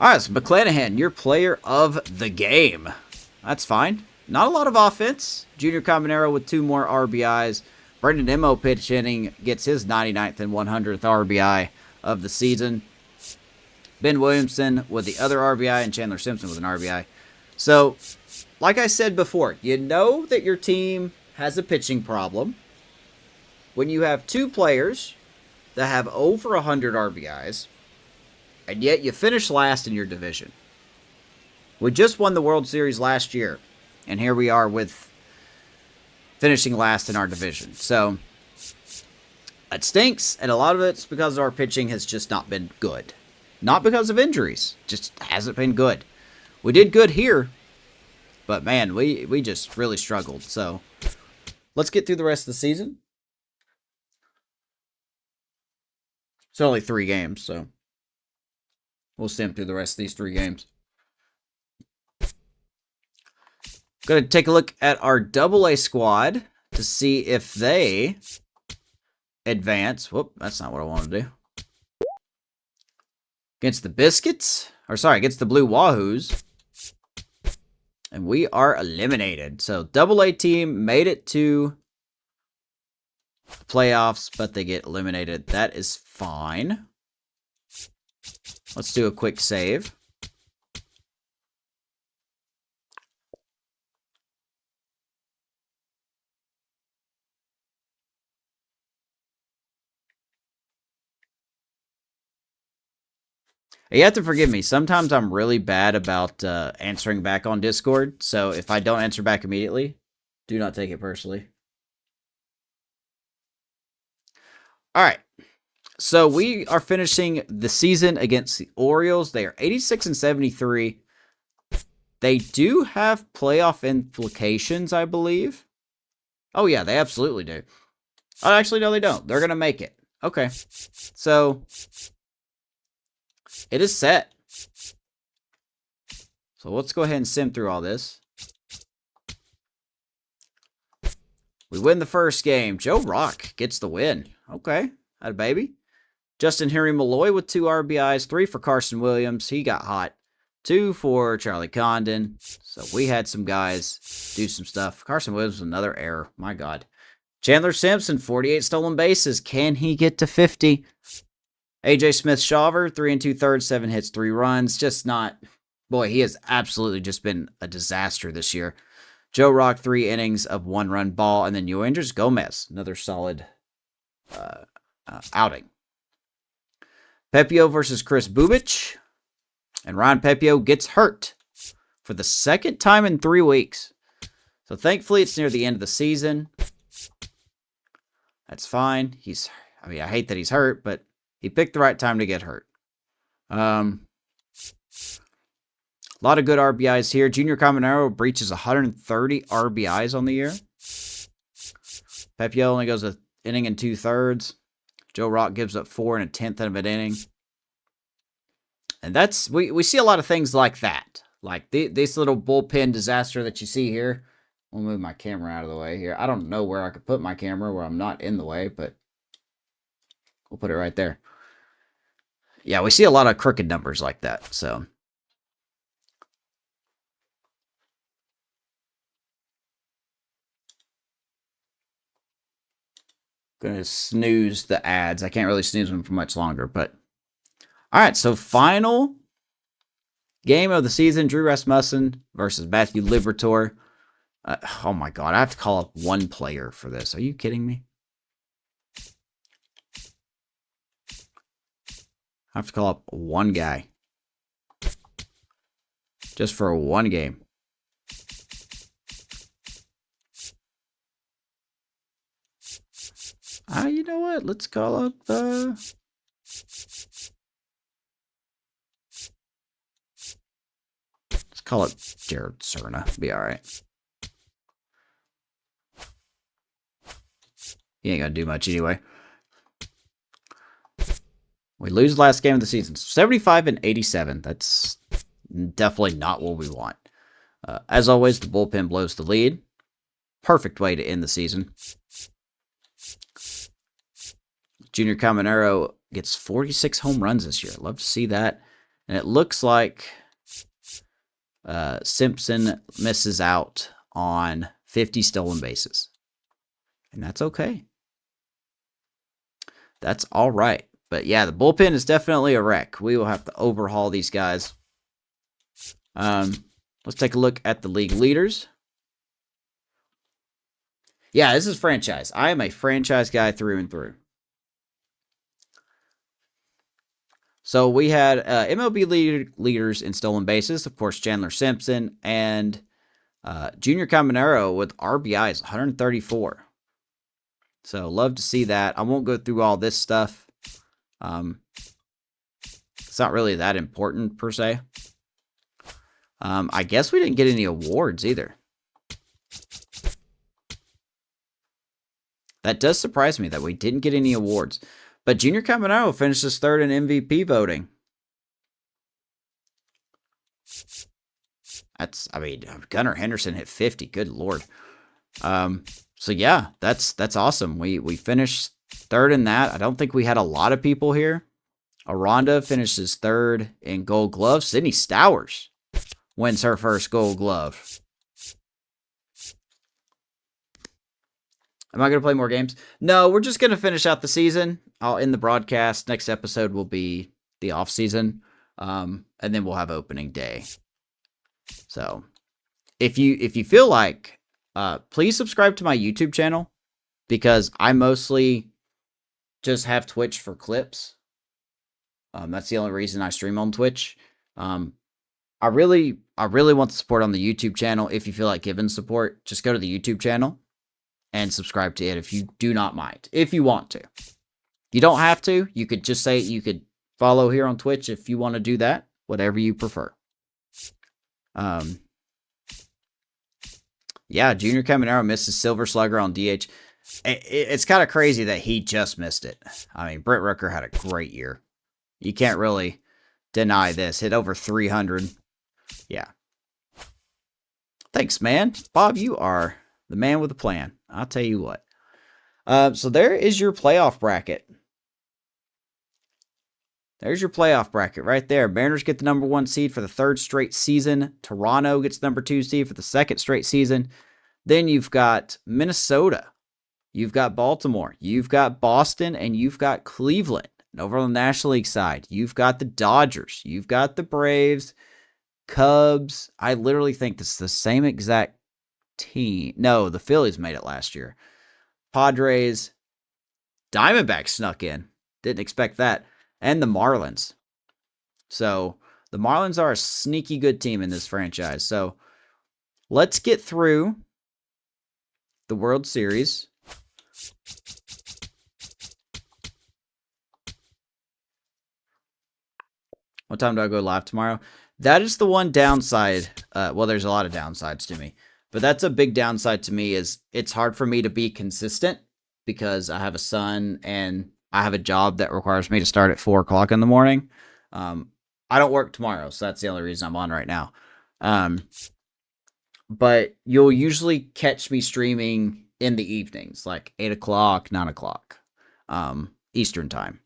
Alright, so McClanahan, your player of the game. That's fine. Not a lot of offense. Junior Caminero with 2 more RBIs. Brendan Nimmo pitch inning gets his 99th and 100th RBI of the season. Ben Williamson with the other RBI and Chandler Simpson with an RBI. So, like I said before, you know that your team has a pitching problem when you have 2 players that have over 100 RBIs, and yet you finish last in your division. We just won the World Series last year, and here we are with finishing last in our division. So it stinks, and a lot of it's because our pitching has just not been good. Not because of injuries, just hasn't been good. We did good here, but man, we just really struggled. So let's get through the rest of the season. It's only 3 games, so we'll sim through the rest of these 3 games. Going to take a look at our AA squad to see if they advance. Whoop, that's not what I want to do. Against the Biscuits, or sorry, against the Blue Wahoos. And we are eliminated. So AA team made it to the playoffs, but they get eliminated. That is fine. Let's do a quick save. You have to forgive me. Sometimes I'm really bad about answering back on Discord. So if I don't answer back immediately, do not take it personally. All right. So we are finishing the season against the Orioles. They are 86 and 73. They do have playoff implications, I believe. Oh, yeah, they absolutely do. Oh, actually, no, they don't. They're going to make it. Okay. So it is set. So let's go ahead and sim through all this. We win the first game. Joe Rock gets the win. Okay. Had a baby. Justin Henry Malloy with 2 RBIs, 3 for Carson Williams. He got hot. 2 for Charlie Condon. So we had some guys do some stuff. Carson Williams, another error. My God. Chandler Simpson, 48 stolen bases. Can he get to 50? AJ Smith-Shawver, 3 2/3, 7 hits, 3 runs. Just not... Boy, he has absolutely just been a disaster this year. Joe Rock, 3 innings of 1-run ball. And then Yoendris Gomez, another solid outing. Pepio versus Chris Bubich. And Ron Pepio gets hurt for the second time in 3 weeks. So thankfully it's near the end of the season. That's fine. I hate that he's hurt, but he picked the right time to get hurt. A lot of good RBIs here. Junior Caminero breaches 130 RBIs on the year. Pepio only goes an inning and 2/3. Joe Rock gives up 4 1/10 of an inning. And that's, we see a lot of things like that. Like this little bullpen disaster that you see here. I'll move my camera out of the way here. I don't know where I could put my camera where I'm not in the way, but we'll put it right there. Yeah, we see a lot of crooked numbers like that, so. Gonna snooze the ads. I can't really snooze them for much longer, but. All right, so final game of the season, Drew Rasmussen versus Matthew Liberatore. Oh my God, I have to call up one player for this. Are you kidding me? I have to call up one guy. Just for one game. You know what? Let's call up... Let's call it Jared Cerna. Be all right. He ain't gonna do much anyway. We lose the last game of the season. 75 and 87. That's definitely not what we want. As always, the bullpen blows the lead. Perfect way to end the season. Junior Caminero gets 46 home runs this year. Love to see that. And it looks like Simpson misses out on 50 stolen bases. And that's okay. That's all right. But yeah, the bullpen is definitely a wreck. We will have to overhaul these guys. Let's take a look at the league leaders. Yeah, this is franchise. I am a franchise guy through and through. So we had MLB leaders in stolen bases, of course, Chandler Simpson, and Junior Caminero with RBIs, 134. So love to see that. I won't go through all this stuff. It's not really that important per se. I guess we didn't get any awards either. That does surprise me that we didn't get any awards. But Junior Caminero finishes third in MVP voting. Gunnar Henderson hit 50. Good Lord. So yeah, that's awesome. We finished third in that. I don't think we had a lot of people here. Aranda finishes third in Gold Glove. Sydney Stowers wins her first Gold Glove. Am I going to play more games? No, we're just going to finish out the season. I'll end the broadcast. Next episode will be the off season. And then we'll have opening day. So if you feel like, please subscribe to my YouTube channel, because I mostly just have Twitch for clips. That's the only reason I stream on Twitch. I really want the support on the YouTube channel. If you feel like giving support, just go to the YouTube channel and subscribe to it if you do not mind. If you want to. You don't have to. You could just say you could follow here on Twitch if you want to do that. Whatever you prefer. Yeah, Junior Caminero misses Silver Slugger on DH. It's kind of crazy that he just missed it. I mean, Brent Rooker had a great year. You can't really deny this. Hit over 300. Yeah. Thanks, man. Bob, you are the man with a plan. I'll tell you what. So there is your playoff bracket. There's your playoff bracket right there. Mariners get the number 1 seed for the 3rd straight season. Toronto gets the number 2 seed for the 2nd straight season. Then you've got Minnesota. You've got Baltimore. You've got Boston. And you've got Cleveland. And over on the National League side, you've got the Dodgers. You've got the Braves. Cubs. I literally think this is the same exact team. No, the Phillies made it last year. Padres. Diamondbacks snuck in. Didn't expect that. And the Marlins. So the Marlins are a sneaky good team in this franchise. So let's get through the World Series. What time do I go live tomorrow? That is the one downside. Well, there's a lot of downsides to me. But that's a big downside to me, is it's hard for me to be consistent because I have a son and I have a job that requires me to start at 4 o'clock in the morning. I don't work tomorrow, so that's the only reason I'm on right now. But you'll usually catch me streaming in the evenings, like 8 o'clock, 9 o'clock, Eastern time.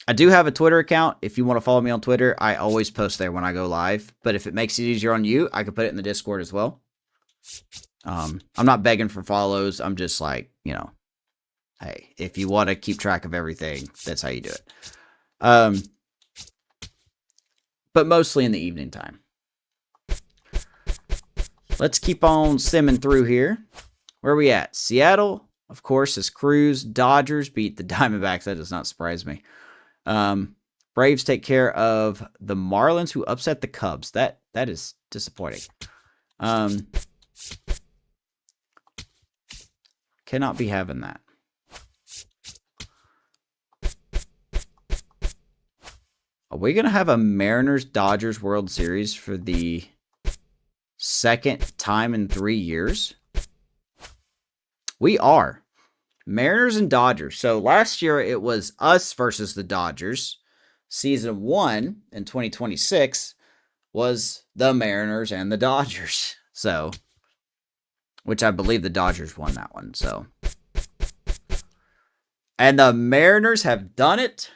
I do have a Twitter account. If you want to follow me on Twitter, I always post there when I go live. But if it makes it easier on you, I can put it in the Discord as well. I'm not begging for follows. I'm just like, hey, if you want to keep track of everything, that's how you do it. But mostly in the evening time. Let's keep on simming through here. Where are we at? Seattle, of course, is Cruz. Dodgers beat the Diamondbacks. That does not surprise me. Braves take care of the Marlins, who upset the Cubs. That is disappointing. Cannot be having that. Are we going to have a Mariners-Dodgers World Series for the 2nd time in 3 years? We are. Mariners and Dodgers. So last year it was us versus the Dodgers. Season 1 in 2026 was the Mariners and the Dodgers. So, which I believe the Dodgers won that one. So, and the Mariners have done it.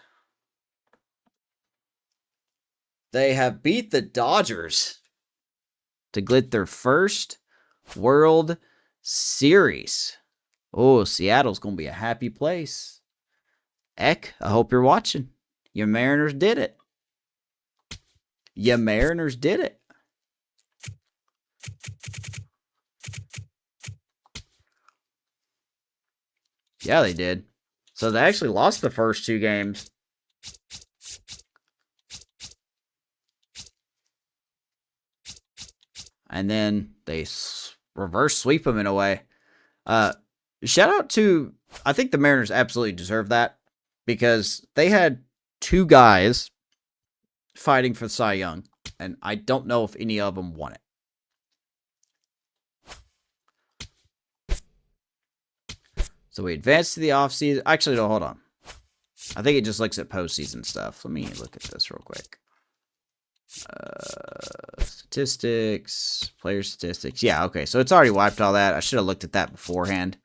They have beat the Dodgers to get their first World Series. Oh, Seattle's going to be a happy place. Eck, I hope you're watching. Your Mariners did it. Your Mariners did it. Yeah, they did. So they actually lost the first 2 games. and then they reverse sweep them in a way. Shout out to, I think the Mariners absolutely deserve that because they had two guys fighting for Cy Young, and I don't know if any of them won it. So we advance to the offseason. Actually, no, hold on. I think it just looks at postseason stuff. Let me look at this real quick. Statistics, player statistics. Yeah, okay. So it's already wiped all that. I should have looked at that beforehand.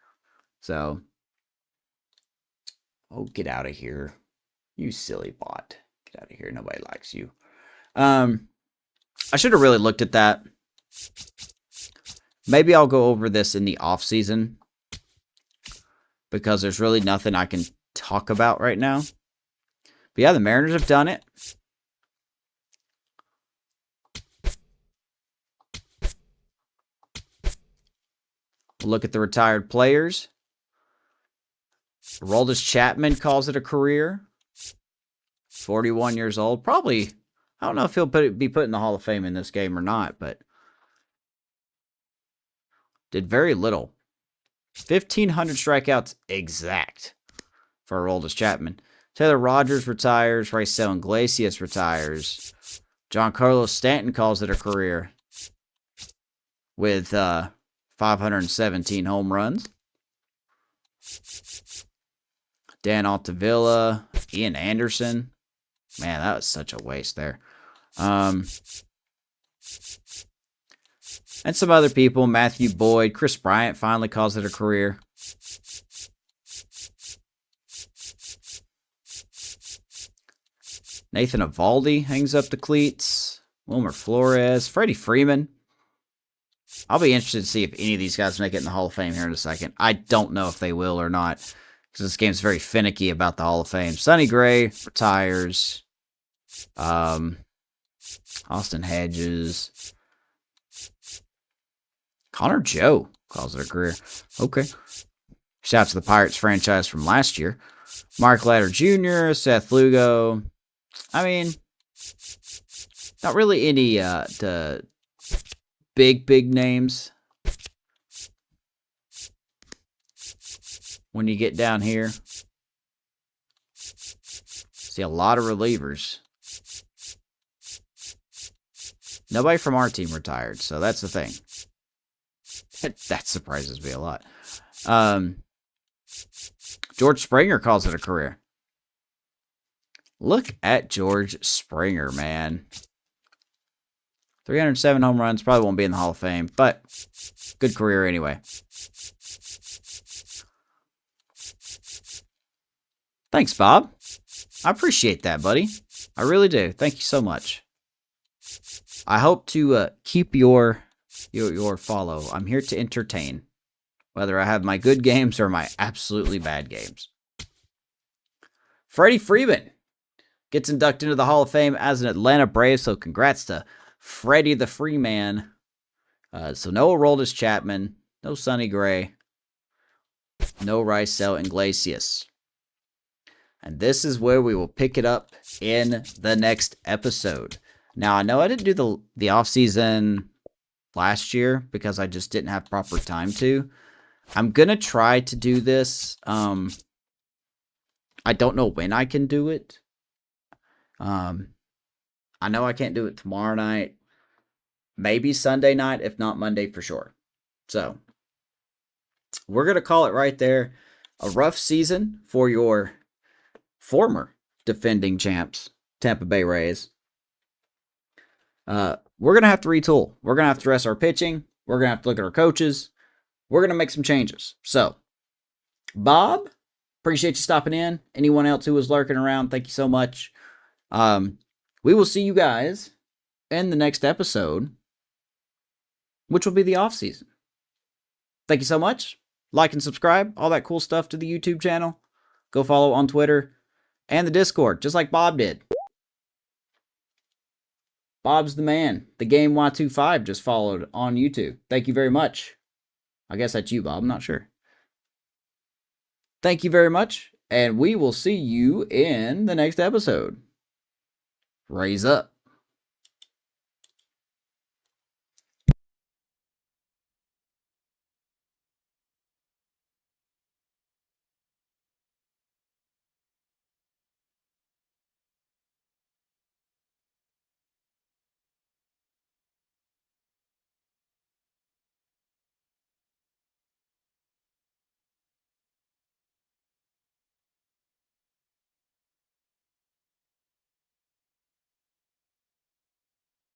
So, oh, get out of here. You silly bot. Get out of here. Nobody likes you. I should have really looked at that. Maybe I'll go over this in the off season because there's really nothing I can talk about right now. But yeah, the Mariners have done it. We'll look at the retired players. Aroldis Chapman calls it a career. 41 years old. Probably, I don't know if he'll be put in the Hall of Fame in this game or not, but did very little. 1,500 strikeouts exact for Aroldis Chapman. Taylor Rogers retires. Raisel Iglesias retires. Giancarlo Stanton calls it a career with 517 home runs. Dan Altavilla, Ian Anderson. Man, that was such a waste there. And some other people, Matthew Boyd, Chris Bryant finally calls it a career. Nathan Eovaldi hangs up the cleats. Wilmer Flores, Freddie Freeman. I'll be interested to see if any of these guys make it in the Hall of Fame here in a second. I don't know if they will or not, because this game's very finicky about the Hall of Fame. Sonny Gray retires. Austin Hedges. Connor Joe calls it a career. Okay. Shout out to the Pirates franchise from last year. Mark Leiter Jr., Seth Lugo. I mean, not really any the big names. When you get down here, see a lot of relievers. Nobody from our team retired, so that's the thing. That surprises me a lot. George Springer calls it a career. Look at George Springer, man. 307 home runs. Probably won't be in the Hall of Fame, but good career anyway. Thanks, Bob. I appreciate that, buddy. I really do. Thank you so much. I hope to keep your follow. I'm here to entertain, whether I have my good games or my absolutely bad games. Freddie Freeman gets inducted into the Hall of Fame as an Atlanta Brave, so congrats to Freddie the Freeman. So no Aroldis Chapman, no Sonny Gray, no Raisel Iglesias. And this is where we will pick it up in the next episode. Now, I know I didn't do the offseason last year because I just didn't have proper time to. I'm going to try to do this. I don't know when I can do it. I know I can't do it tomorrow night. Maybe Sunday night, if not Monday for sure. So, we're going to call it right there. A rough season for your former defending champs, Tampa Bay Rays. We're going to have to retool. We're going to have to dress our pitching. We're going to have to look at our coaches. We're going to make some changes. So, Bob, appreciate you stopping in. Anyone else who was lurking around, thank you so much. We will see you guys in the next episode, which will be the off season. Thank you so much. Like and subscribe, all that cool stuff to the YouTube channel. Go follow on Twitter and the Discord, just like Bob did. Bob's the man. The Game Y25 just followed on YouTube. Thank you very much. I guess that's you, Bob. I'm not sure. Thank you very much, and we will see you in the next episode. Raise up.